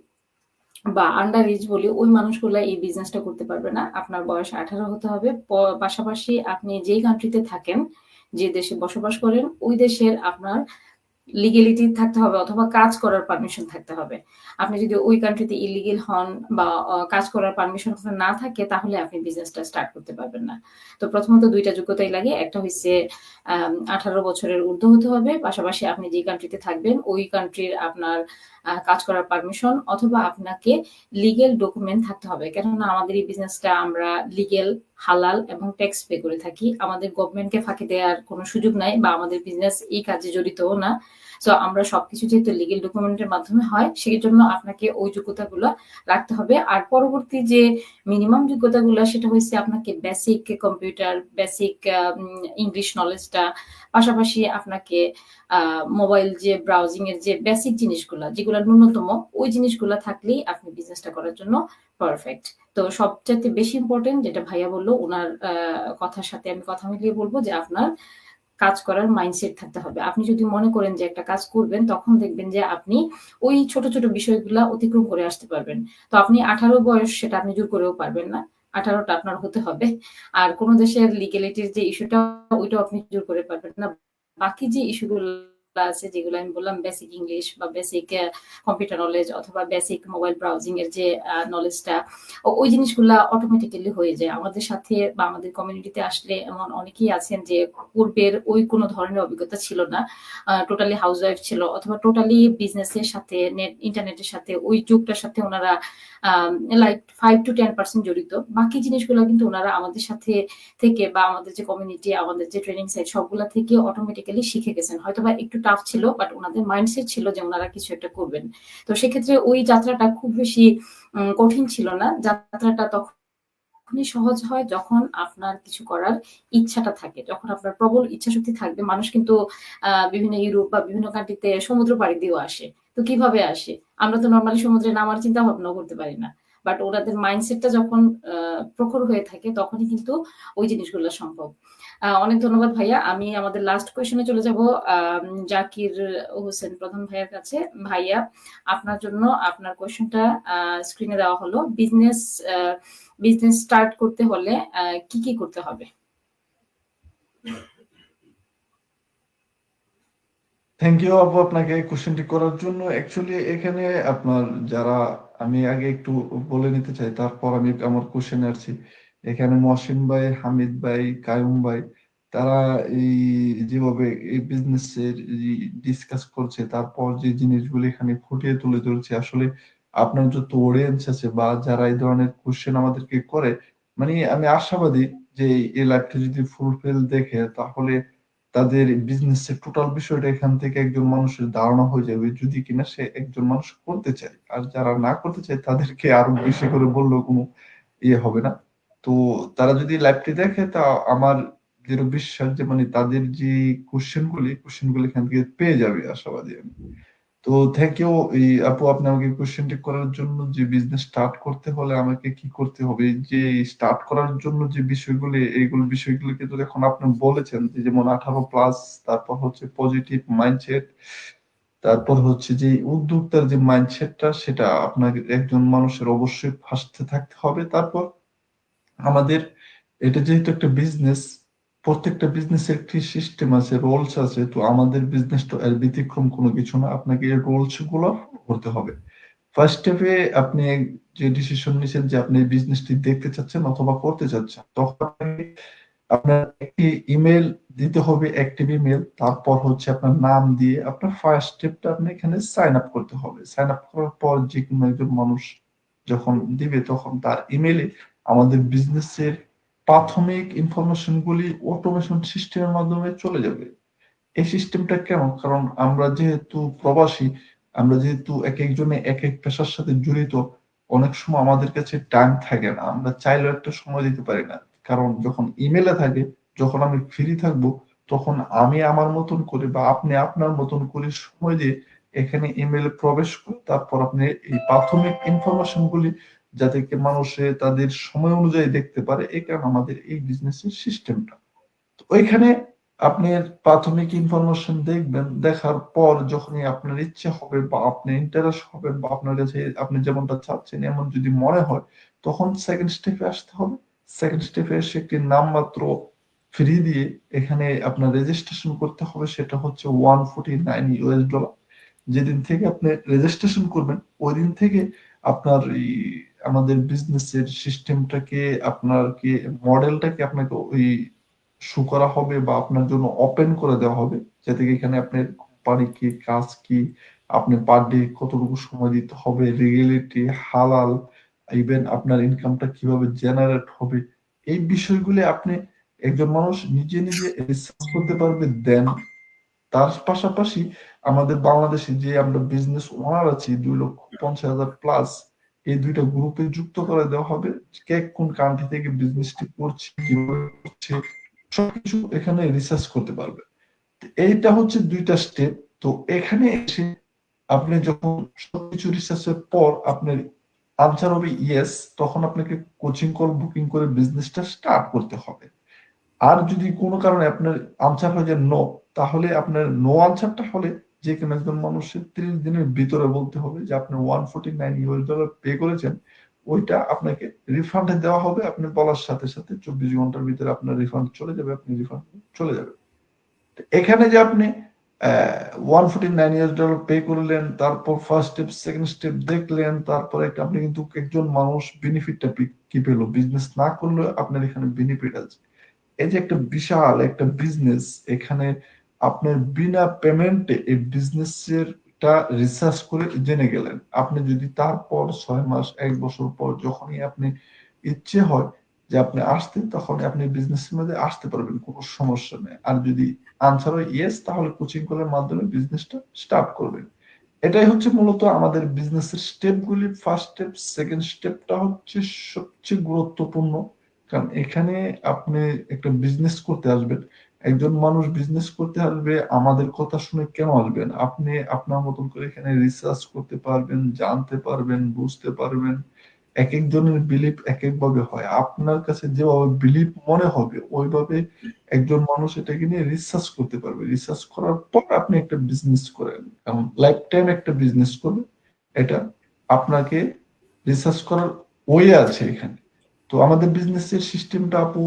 বা আন্ডার এজ বলি, ওই মানুষগুলা এই বিজনেসটা করতে পারবে না। আপনার বয়স 18 হতে হবে। পাশাপাশি আপনি যেই কান্ট্রিতে থাকেন, যে দেশে বসবাস করেন, ওই দেশের আপনার লিগ্যালিটি থাকতে হবে অথবা কাজ করার পারমিশন থাকতে হবে। আপনি যদি ওই কান্ট্রিতে ইলিগাল হন বা কাজ করার পারমিশন আপনার না থাকে তাহলে আপনি বিজনেসটা স্টার্ট করতে পারবেন না। তো প্রথমত ২ টা যোগ্যতাই লাগে। একটা হইছে ১৮ বছরের ঊর্ধ্ব হতে হবে। পাশাপাশি আপনি যে কান্ট্রিতে থাকবেন ওই কান্ট্রির আপনার কাজ করার পারমিশন অথবা আপনাকে লিগ্যাল ডকুমেন্ট থাকতে হবে। কেননা আমাদের এই বিজনেসটা আমরা লিগ্যাল, হালাল এবং ট্যাক্স পে করে থাকি। আমাদের গভর্নমেন্টকে ফাঁকি দেওয়ার কোনো সুযোগ নাই বা আমাদের বিজনেস এই কাজে জড়িতও না। সো আমরা সবকিছু যেহেতু লিগ্যাল ডকুমেন্টের মাধ্যমে হয় সেজন্য আপনাকে ওই যোগ্যতাগুলো রাখতে হবে। আর পরবর্তী যে মিনিমাম যোগ্যতাগুলো সেটা হইছে আপনাকে বেসিক কম্পিউটার, বেসিক ইংলিশ নলেজটা, পাশাপাশি আপনাকে মোবাইল যে ব্রাউজিং এর যে বেসিক জিনিসগুলা যেগুলো ন্যূনতম ওই জিনিসগুলো থাকলেই আপনি বিজনেসটা করার জন্য পারফেক্ট। তো সবচাইতে বেশি ইম্পর্টেন্ট যেটা ভাইয়া বললো উনার কথার সাথে আমি কথা মিলিয়ে বলবো যে আপনার কাজ করার মাইন্ডসেট থাকতে হবে। আপনি যদি মনে করেন যে একটা কাজ করবেন তখন দেখবেন যে আপনি ওই ছোট, ছোট বিষয়গুলা অতিক্রম করে আসতে পারবেন। তো আপনি ১৮ বয়স সেটা আপনি জোর করেও পারবেন না। ১৮ টা আপনার হতে হবে। আর কোন দেশের লিগ্যালিটির যে ইস্যুটা ওইটাও আপনি জোর করে পারবেন না। বাকি যে ইস্যুগুলো আছে যেগুলো আমি বললাম বেসিক ইংলিশ বা বেসিক কম্পিউটার নলেজ অথবা বেসিক মোবাইল ব্রাউজিং এর যে নলেজটা ওই জিনিসগুলা অটোমেটিক্যালি হয়ে যায়। আমাদের সাথে বা আমাদের কমিউনিটিতে আসলে এমন অনেকেই আছেন যে পূর্বের ওই কোনো ধরনের অভিজ্ঞতা ছিল না। টোটালি হাউসওয়াইফ ছিল অথবা টোটালি বিজনেসের সাথে ইন্টারনেটের সাথে ওই যুগটার সাথে ওনারা লাইক 5 to 10% জড়িত। বাকি জিনিসগুলো কিন্তু ওনারা আমাদের সাথে থেকে বা আমাদের যে কমিউনিটি, আমাদের যে ট্রেনিং সাইট সবগুলা থেকে অটোমেটিক্যালি শিখে গেছেন। হয়তোবা একটু টাফ ছিল বাট ওনাদের মাইন্ডসেট ছিল যে ওনারা কিছু একটা করবেন। তো সেক্ষেত্রে ওই যাত্রাটা খুব বেশি কঠিন ছিল না। যাত্রাটা তখনই সহজ হয় যখন আপনার কিছু করার ইচ্ছাটা থাকে। যখন আপনার প্রবল ইচ্ছাশক্তি থাকবে। মানুষ কিন্তু বিভিন্ন ইউরোপ বা বিভিন্ন কান্ট্রিতে সমুদ্র পাড়ি দিয়েও আসে। তো কিভাবে আসে? আমরা তো নরমালি সমুদ্রে নামার চিন্তা ভাবনাও করতে পারি না। বাট ওনাদের মাইন্ডসেটটা যখন প্রখর হয়ে থাকে তখনই কিন্তু ওই জিনিসগুলো সম্ভব। অনেক ধন্যবাদ ভাইয়া। আমি আমাদের লাস্ট কোয়েশনে চলে যাব জাকির হোসেন প্রধান ভাইয়ার কাছে। ভাইয়া আপনার জন্য আপনার কোয়েশনটা স্ক্রিনে দেওয়া হলো। বিজনেস স্টার্ট করতে হলে কি, কি করতে হবে? থ্যাংক ইউ আপু আপনাকে কোশ্চেনটি করার জন্য। অ্যাকচুয়ালি এখানে আপনার যারা আমি আগে একটু বলে নিতে চাই তারপর আমি আমার কোশ্চেনে আসছি। এখানে মহসিন ভাই, হামিদ ভাই, কায়ুম ভাই তারা এই যেভাবে এই বিজনেসের ডিসকাস করছে তারপর যে জিনিসগুলো এখানে ফুটিয়ে তুলে ধরছে আসলে আপনার যত অডিয়েন্স আছে বা যারা এই ধরনের কোশ্চেন আমাদেরকে করে মানে আমি আশাবাদী যে এই লাইভটা যদি ফুলফিল দেখে তাহলে তাদের বিজনেসের টোটাল বিষয়টা এখান থেকে একজন মানুষের ধারণা হয়ে যাবে যদি কিনা সে একজন মানুষ করতে চায়। আর যারা না করতে চায় তাদেরকে আরো বেশি করে বললেও কোনো ইয়ে হবে না। তো তারা যদি লাইভটি দেখে তা আমার দৃঢ় বিশ্বাস যে মানে তাদের যে কোশ্চেনগুলি এখান থেকে পেয়ে যাবে আশাবাদী আমি। তো থ্যাংক ইউ এই আপু আপনি আমাকে কোশ্চেনটি করার জন্য যে বিজনেস স্টার্ট করতে হলে আমাকে কি করতে হবে যে স্টার্ট করার জন্য যে বিষয়গুলি এইগুলো বিষয়গুলিকে তো এখন আপনি বলেছেন যে যেমন 18+, তারপর হচ্ছে পজিটিভ মাইন্ডসেট, তারপর হচ্ছে যে উদ্যোক্তার যে মাইন্ডসেটটা সেটা আপনার একজন মানুষের অবশ্যই ফার্স্টে থাকতে হবে। তারপর আমাদের এটা যেহেতু একটা বিজনেস, প্রত্যেকটা বিজনেসের একটি সিস্টেম আছে, রোলস আছে। তো আমাদের বিজনেস তো এর ব্যতিক্রম কোনো কিছু না, আপনাকে এই রোলস গুলো করতে হবে। ফার্স্ট স্টেপে আপনি যে ডিসিশন নিছেন যে আপনি বিজনেসটি দেখতে চাচ্ছেন অথবা করতে চাচ্ছেন, তখন আপনার একটি ইমেল দিতে হবে, অ্যাক্টিভ ইমেল। তারপর হচ্ছে আপনার নাম দিয়ে আপনার ফার্স্ট স্টেপটা আপনি এখানে সাইন আপ করতে হবে। সাইন আপ করার পর যে কোনো একজন মানুষ যখন দিবে তখন তার ইমেলে আমাদের বিজনেসের প্রাথমিক ইনফরমেশন গুলি অটোমেশন সিস্টেমের মাধ্যমে চলে যাবে। এই সিস্টেমটা কেমন, কারণ আমরা যেহেতু প্রবাসী, আমরা যেহেতু এক একজনে এক এক পেশার সাথে জড়িত, অনেক সময় আমাদের কাছে টাইম থাকে না, আমরা চাইলেও একটা সময় দিতে পারি না। কারণ যখন ইমেলে থাকে, যখন আমি ফ্রি থাকবো তখন আমি আমার মতন করে বা আপনি আপনার মতন করে সময় দিয়ে এখানে ইমেলে প্রবেশ করে তারপর আপনি এই প্রাথমিক ইনফরমেশন গুলি যাতে কি মানুষে তাদের সময় অনুযায়ী দেখতে পারে, এই কারণে আমাদের এই বিজনেসের সিস্টেমটা। তো ওইখানে আপনার প্রাথমিক ইনফরমেশন দেখবেন, দেখার পর যখনই আপনার ইচ্ছে হবে বা আপনি ইন্টারেস্ট হবেন বা আপনার কাছে আপনি যেমনটা চাচ্ছেন এমন যদি মনে হয়, তখন সেকেন্ড স্টেপে আসতে হবে। সেকেন্ড স্টেপে এসে একটি নামমাত্র ফ্রি দিয়ে এখানে আপনার রেজিস্ট্রেশন করতে হবে, সেটা হচ্ছে $149। যেদিন থেকে আপনি রেজিস্ট্রেশন করবেন ওই দিন থেকে আপনার এই আমাদের বিজনেসের সিস্টেমটাকে, আপনার কি মডেলটাকে আপনাকে ওই শো করা হবে বা আপনার জন্য ওপেন করে দেওয়া হবে, যাতে এখানে আপনার কোম্পানি কি, কাজ কি, আপনি পার ডে কতটুকু সময় দিতে হবে, রেগুলেটরি, হালাল, ইভেন আপনার ইনকামটা কিভাবে জেনারেট হবে, এই বিষয়গুলি আপনি একজন মানুষ নিজে নিজে রিসার্চ করতে পারবে। দেন তার পাশাপাশি আমাদের বাংলাদেশে যে আমরা বিজনেস ওনার আছি 2,50,000 প্লাস, এই দুইটা গ্রুপে যুক্ত করে দেওয়া হবে। কে কোন কান্ট্রি থেকে বিজনেসটি করছে, কিভাবে করছে, সবকিছু এখানে রিসার্চ করতে পারবে। এইটা হচ্ছে দুইটা স্টেপ। তো এখানে এসে আপনি যখন সবকিছু রিসার্চের পর আপনার আনসার হবে ইয়েস, তখন আপনাকে কোচিং কল বুকিং করে বিজনেসটা স্টার্ট করতে হবে। আর যদি কোনো কারণে আপনার আনসার হয়ে যায় নো, তাহলে আপনার নো আনসারটা হলে যে কোনো একজন মানুষের 30 দিনের ভিতরে বলতে হবে যে আপনি $149 পে করেছেন, ওইটা আপনাকে রিফান্ডে দেওয়া হবে। আপনি বলার সাথে সাথে 24 ঘন্টার ভিতরে আপনার রিফান্ড চলে যাবে, আপনি রিফান্ড চলে যাবে। এখানে যে আপনি $149 পে করলেন, তারপর ফার্স্ট স্টেপ সেকেন্ড স্টেপ দেখলেন, তারপরে আপনি কিন্তু একজন মানুষ বেনিফিটটা কি পেলো, বিজনেস না করলে আপনার এখানে বেনিফিট আছে। এই যে একটা বিশাল একটা বিজনেস, এখানে আপনার বিনা পেমেন্টে এই বিজনেসের টা রিসার্চ করে জেনে গেলেন। আপনি যদি তারপর 6 মাস 1 বছর পর যখনই আপনি ইচ্ছে হয় যে আপনি আসতেন, তখন আপনি বিজনেসের মধ্যে আসতে পারবেন, কোনো সমস্যা নেই। আর যদি আনসার হয় ইয়েস, তাহলে কোচিং কলের মাধ্যমে বিজনেসটা স্টার্ট করবেন। এটাই হচ্ছে মূলত আমাদের বিজনেসের স্টেপগুলি। ফার্স্ট স্টেপ, সেকেন্ড স্টেপটা হচ্ছে সবচেয়ে গুরুত্বপূর্ণ, কারণ এখানে আপনি একটা বিজনেস করতে আসবেন, একজন মানুষ বিজনেস করতে আসবে, আমাদের কথা শুনে কেন আসবেন? আপনি আপনার মতন করে এখানে রিসার্চ করতে পারবেন, জানতে পারবেন, বুঝতে পারবেন। এক একজনের বিলিফ এক একভাবে হয়, আপনার কাছে যেভাবে বিলিফ মনে হবে ওইভাবে একজন মানুষ এটাকে নিয়ে রিসার্চ করতে পারবে। রিসার্চ করার পর আপনি একটা বিজনেস করেন, কারণ লাইফ টাইম একটা বিজনেস করবে, এটা আপনাকে রিসার্চ করার ওয়ে আছে এখানে। তো আমাদের বিজনেসের সিস্টেমটা আপু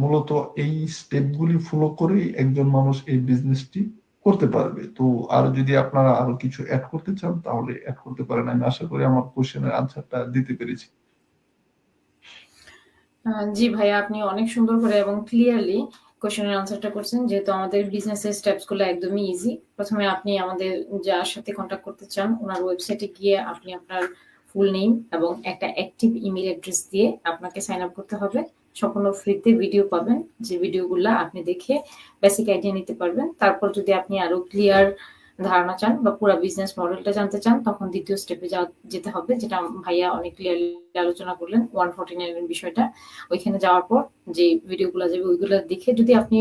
মূলত এই স্টেপগুলি ফলো করেই একজন মানুষ এই বিজনেসটি করতে পারবে। তো আর যদি আপনারা আরো কিছু অ্যাড করতে চান তাহলে অ্যাড করতে পারেন। আমি আশা করি আমার কোশ্চেনের আনসারটা দিতে পেরেছি। জি ভাইয়া, আপনি অনেক সুন্দর করে এবং ক্লিয়ারলি কোশ্চেনের আনসারটা করছেন। যেহেতু আমাদের বিজনেসের স্টেপস গুলো একদমই ইজি। প্রথমে আপনি আমাদের যার সাথে কন্ট্যাক্ট করতে চান ওনার ওয়েবসাইটে গিয়ে আপনি আপনার ফুল নেম এবং একটা অ্যাক্টিভ ইমেল অ্যাড্রেস দিয়ে আপনাকে সাইন আপ করতে হবে। সম্পূর্ণ ফ্রিতে ভিডিও পাবেন, যে ভিডিওগুলো আপনি দেখে বেসিক আইডিয়া নিতে পারবেন। তারপর যদি আপনি আরো ক্লিয়ার ধারণা চান বা পুরো বিজনেস মডেলটা জানতে চান, তখন দ্বিতীয় স্টেপে যেতে হবে, যেটা ভাইয়া অনেক ক্লিয়ারলি আলোচনা করলেন 149 এর বিষয়টা। ওইখানে যাওয়ার পর যে ভিডিওগুলো যাবে ওইগুলো দেখে যদি আপনি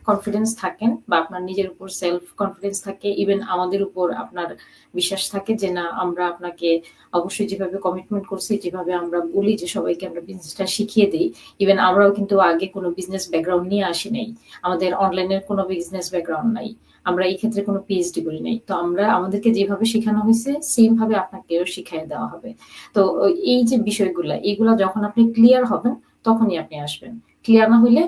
কনফিডেন্স থাকেন বা আপনার নিজের উপর সেলফ কনফিডেন্স থাকে, ইভেন আমাদের উপর আপনার বিশ্বাস থাকে যে না, আমরা আপনাকে অবশ্যই যেভাবে কমিটমেন্ট করছি, যেভাবে আমরা বলি যে সবাইকে আমরা বিজনেসটা শিখিয়ে দিই, ইভেন আমরাও কিন্তু আগে কোনো বিজনেস ব্যাকগ্রাউন্ড নিয়ে আসি নাই, আমাদের অনলাইনের কোনো বিজনেস ব্যাকগ্রাউন্ড নাই, আমরা এই ক্ষেত্রে কোনো পিএইচডি করি নাই। তো আমরা আমাদেরকে যেভাবে শেখানো হয়েছে সেম ভাবে আপনাকেও শিখিয়ে দেওয়া হবে। তো এই যে বিষয়গুলা, এইগুলা যখন আপনি ক্লিয়ার হবেন তখনই আপনি আসবেন। ক্লিয়ার না হইলে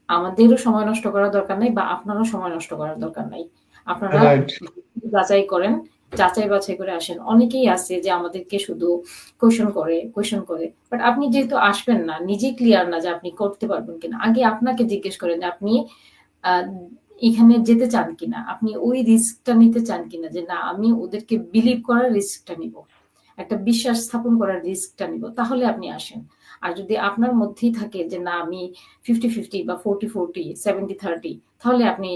আমাদেরও সময় নষ্ট করার দরকার নাই বা আপনারও সময় নষ্ট করার দরকার নাই। আপনারা রাইট। যাচাই করেন, যাচাই বাছাই করে আসেন। অনেকেই আছে যে আমাদেরকে শুধু কোয়েশ্চেন করে। বাট আপনি যেহেতু আসবেন না, নিজেই ক্লিয়ার না যে আপনি করতে পারবেন কিনা, আগে আপনাকে জিজ্ঞেস করেন যে আপনি এখানে যেতে চান কিনা, আপনি ওই রিস্কটা নিতে চান কিনা, যে না আমি ওদেরকে বিলিভ করার রিস্কটা নিব, একটা বিশ্বাস স্থাপন করার রিস্কটা নিব, তাহলে আপনি আসেন। আর যদি আপনার মধ্যেই থাকে যে না আমি 50-50 বা 40-40 70-30, তাহলে আপনি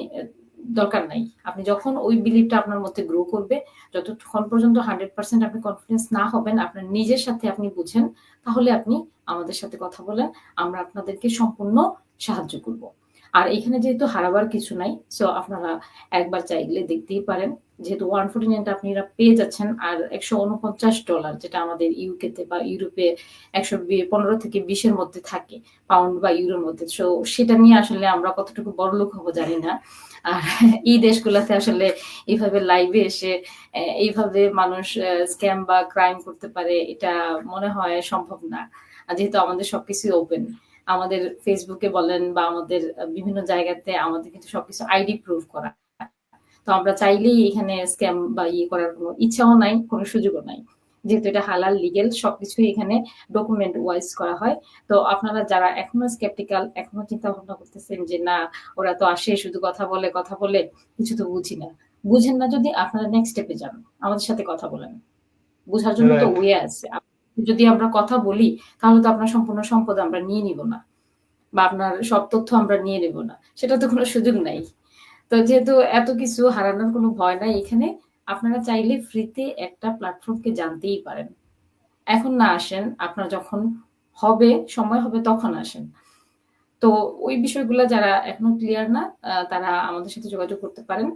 দরকার নাই। আপনি যখন ওই বিলিভটা আপনার মধ্যে গ্রো করবে, যতক্ষণ পর্যন্ত 100% আপনি কনফিডেন্স না হবেন, আপনার নিজের সাথে আপনি বুঝেন, তাহলে আপনি আমাদের সাথে কথা বলেন, আমরা আপনাদেরকে সম্পূর্ণ সাহায্য করব। আর এখানে যেহেতু হারাবার কিছু নাই, সো আপনারা একবার চাইলে দেখতেই পারেন। যেহেতু 149 আপনারা পেয়ে যাচ্ছেন, আর $149 যেটা আমাদের ইউকেতে বা ইউরোপে 115 থেকে 20 এর মধ্যে থাকে, পাউন্ড বা ইউরোর মধ্যে। সো সেটা নিয়ে আসলে আমরা কতটুকু বড়লোক হবো জানি না। আর এই দেশগুলোতে আসলে এইভাবে লাইভে এসে এইভাবে মানুষ স্ক্যাম বা ক্রাইম করতে পারে, এটা মনে হয় সম্ভব না, যেহেতু আমাদের সবকিছু ওপেন। আমাদের ফেসবুকে বলেন বা আমাদের বিভিন্ন জায়গাতে আমাদের কিন্তু সবকিছু আইডি প্রুফ করা। তো আমরা চাইলেই এখানে স্ক্যাম বা করার কোনো ইচ্ছাও নাই, কোনো সুযোগও নাই। যেহেতু এটা হালাল লিগেল সবকিছুই এখানে ডকুমেন্ট ওয়াইজ করা হয়। তো আপনারা যারা এখনো স্কেপটিক্যাল, এখনো চিন্তা ভাবনা করতেছেন যে না ওরা তো আসে শুধু কথা বলে কিছু তো বুঝি না। বুঝেন না যদি আপনারা নেক্সট স্টেপে যান। আমাদের সাথে কথা বলেন। বোঝার জন্য তো রাইট। ওয়ে আছে। যদি আমরা কথা বলি তাহলে তো আপনার সম্পূর্ণ সম্পদ আমরা নিয়ে নিব না। বা আপনার সব তথ্য আমরা নিয়ে নেব না। সেটা তো কোনো সুযোগ নাই। তো যেহেতু এত কিছু হারানোর কোনো ভয় নাই এখানে, আপনারা চাইলে ফ্রিতে একটা প্ল্যাটফর্মকে জানতেই পারেন। এখন না আসেন, আপনার যখন হবে, সময় হবে তখন আসেন। তো ওই বিষয়গুলা যারা এখনো ক্লিয়ার না, তারা আমাদের সাথে যোগাযোগ করতে পারেন।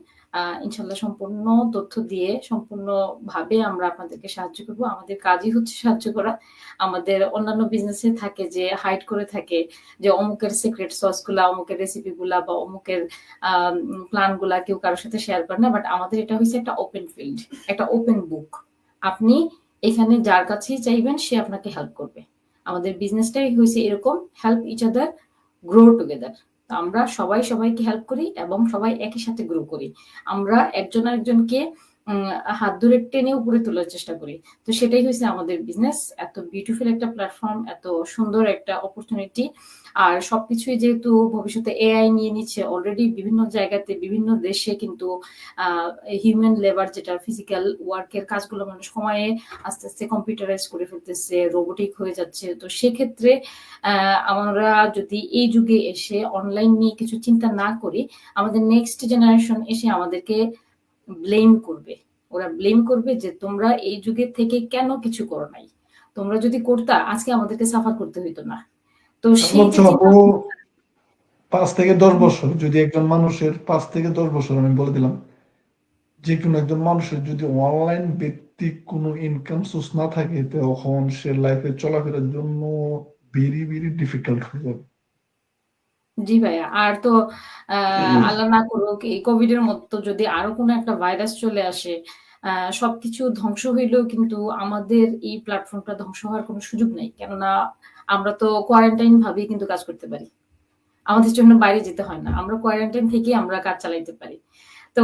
ইনশাআল্লাহ সম্পূর্ণ তথ্য দিয়ে সম্পূর্ণভাবে আমরা আপনাদেরকে সাহায্য করব। আমাদের কাজই হচ্ছে সাহায্য করা। আমাদের অন্যান্য বিজনেসে থাকে যে হাইড করে থাকে যে অমুকের সিক্রেট সস গুলা, অমুকের রেসিপি গুলা বা অমুকের প্ল্যান গুলা কেউ কারো সাথে শেয়ার করে না। বাট আমাদের এটা হচ্ছে একটা ওপেন ফিল্ড, একটা ওপেন বুক। আপনি এখানে যার কাছেই চাইবেন সে আপনাকে হেল্প করবে। আমাদের বিজনেসটাই হয়েছে এরকম, help each other, grow together. আমরা সবাই সবাইকে হেল্প করি এবং সবাই একই সাথে গ্রো করি। আমরা একজন আরেকজনকে হাত ধরে টেনে উপরে তোলার চেষ্টা করি। তো সেটাই হয়েছে আমাদের বিজনেস। এত বিউটিফুল একটা প্ল্যাটফর্ম, এত সুন্দর একটা অপরচুনিটি। আর সবকিছুই যেহেতু ভবিষ্যতে এআই নিয়ে নিচ্ছে, অলরেডি বিভিন্ন জায়গাতে বিভিন্ন দেশে কিন্তু হিউম্যান লেবার যেটা ফিজিক্যাল ওয়ার্কের কাজগুলো মানুষ সময়ে আস্তে আস্তে কম্পিউটারাইজ করে ফেলতেছে, রোবোটিক হয়ে যাচ্ছে। তো সেক্ষেত্রে আমরা যদি এই যুগে এসে অনলাইন নিয়ে কিছু চিন্তা না করি, আমাদের নেক্সট জেনারেশন এসে আমাদেরকে ব্লেম করবে। ওরা ব্লেম করবে যে তোমরা এই যুগের থেকে কেন কিছু করো নাই। তোমরা যদি করতা আজকে আমাদেরকে সাফার করতে হইতো না। তো সেই সর্বোচ্চ যে চিন্তা আপু 5 থেকে 10 বছর, যদি একজন মানুষের 5 থেকে 10 বছর, আমি বলে দিলাম, যে কোনো একজন মানুষের যদি অনলাইন ভিত্তিক কোনো ইনকাম সোর্স না থাকে তখন সে লাইফে চলাফেরার জন্য ভেরি ভেরি ডিফিকাল্ট হয়ে যাবে। জি ভাইয়া। আর তো আল্লাহ না করুক এই কোভিড এর মতো যদি আরো কোনো একটা ভাইরাস চলে আসে, সবকিছু ধ্বংস হইলেও কিন্তু আমাদের এই প্ল্যাটফর্মটা ধ্বংস হওয়ার কোনো সুযোগ নেই। কেননা আমরা তো কোয়ারেন্টাইন ভাবেই কিন্তু কাজ করতে পারি। আমাদের জন্য বাইরে যেতে হয় না। আমরা কোয়ারেন্টাইন থেকেই আমরা কাজ চালাইতে পারি। তো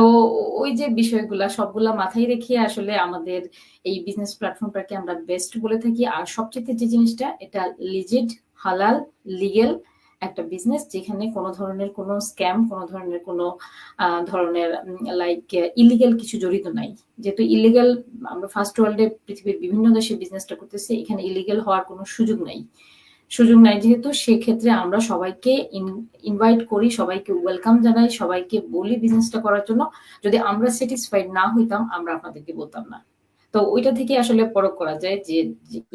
ওই যে বিষয়গুলা সবগুলা মাথায় রেখে আসলে আমাদের এই বিজনেস প্ল্যাটফর্মটাকে আমরা বেস্ট বলে থাকি। আর সবচাইতে যে জিনিসটা এটা লিজিট, হালাল, লিগ্যাল একটা বিজনেস যেখানে কোনো ধরনের কোনো স্ক্যাম, কোনো ধরনের কোনো ধরনের লাইক ইলিগ্যাল কিছু জড়িত নাই। যেহেতু ইলিগ্যাল আমরা ফার্স্ট ওয়ার্ল্ডে পৃথিবীর বিভিন্ন দেশে বিজনেসটা করতেছি, এখানে ইলিগ্যাল হওয়ার কোনো সুযোগ নাই। সুযোগ নাই যেহেতু সেক্ষেত্রে আমরা সবাইকে ইনভাইট করি, সবাইকে ওয়েলকাম জানাই, সবাইকে বলি বিজনেসটা করার জন্য। যদি আমরা স্যাটিসফাইড না হইতাম আমরা আপনাদেরকে বলতাম না। তো ওইটা থেকে আসলে পরখ করা যায় যে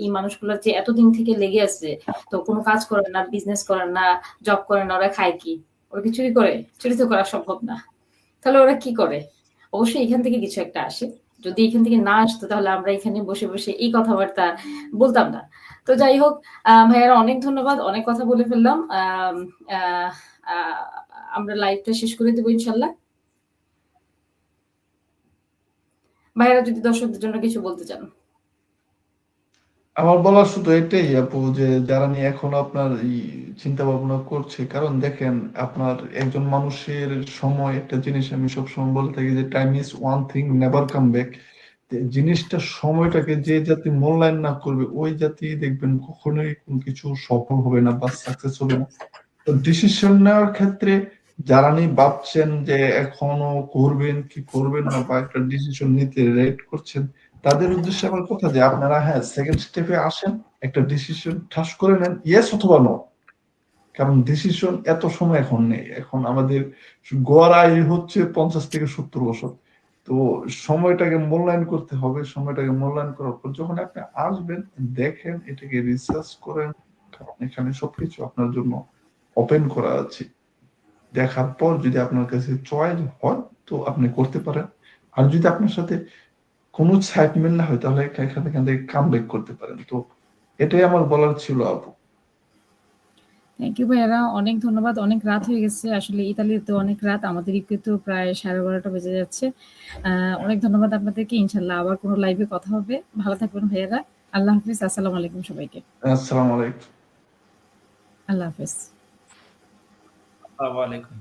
এই মানুষগুলো যে এতদিন থেকে লেগে আছে, তো কোনো কাজ করে না, বিজনেস করে না, জব করে না, ওরা খায় কি? ওরা কি চুরি করে? চুরি তো করা সম্ভব না। তাহলে ওরা কি করে? অবশ্যই এখান থেকে কিছু একটা আসে। যদি এখান থেকে না আসতো তাহলে আমরা এখানে বসে বসে এই কথাবার্তা বলতাম না। তো যাই হোক, ভাইয়ারা অনেক ধন্যবাদ। অনেক কথা বলে ফেললাম। আমরা লাইভটা শেষ করে দেব ইনশাল্লাহ। ভাইয়ারা যদি দর্শকদের জন্য কিছু বলতে চান। আমার বলার শুধু এটাই আপু, যে যারা নিয়ে এখন আপনার এই চিন্তা ভাবনা করছে, কারণ দেখেন আপনার একজন মানুষের সময় একটা জিনিস আমি সবসময় বলে থাকি যে time is one thing never come back. জিনিসটা সময়টাকে যে জাতি মূল্যায়ন না করবে ওই জাতি দেখবেন কখনোই কোনো কিছু সফল হবে না বা সাকসেস হবে না। তো ডিসিশন নেওয়ার ক্ষেত্রে যারা নিয়ে ভাবছেন যে এখনো করবেন কি করবেন না বা একটা ডিসিশন নিতে রেড করছেন, তাদের উদ্দেশ্যে আমার কথা যে আপনারা হ্যাঁ সেকেন্ড স্টেপে আসেন, একটা ডিসিশন ঠাস করে নেন, ইয়েস অথবা নো। কারণ ডিসিশন এত সময় এখন নেই, এখন আমাদের গড় আয়ু হচ্ছে 50 থেকে 70 বছর। তো সময়টাকে মূল্যায়ন করতে হবে, সময়টাকে মূল্যায়ন করার পর যখন আপনি আসবেন দেখেন, এটাকে রিসার্চ করেন, কারণ এখানে সবকিছু আপনার জন্য ওপেন করা আছে। দেখার পর যদি আপনার কাছে চয়েস হয় তো আপনি করতে পারেন, আর যদি আপনার সাথে কোনো সাইড মিল না হয় তাহলে এখান থেকে কাম ব্যাক করতে পারেন। তো এটাই আমার বলার ছিল আপু। থ্যাংক ইউ ভাইয়ারা, অনেক ধন্যবাদ। অনেক রাত হয়ে গেছে আসলে, ইতালিতে অনেক রাত, আমাদের ইউকে তো প্রায় 12:30 বেজে যাচ্ছে। অনেক ধন্যবাদ আপনাদেরকে। ইনশাল্লাহ আবার কোনো লাইভে কথা হবে। ভালো থাকবেন ভাইয়ারা। আল্লাহ হাফিজ। আসসালামু আলাইকুম সবাইকে। আসসালামু আলাইকুম। আল্লাহ হাফেজ। আসসালামু আলাইকুম।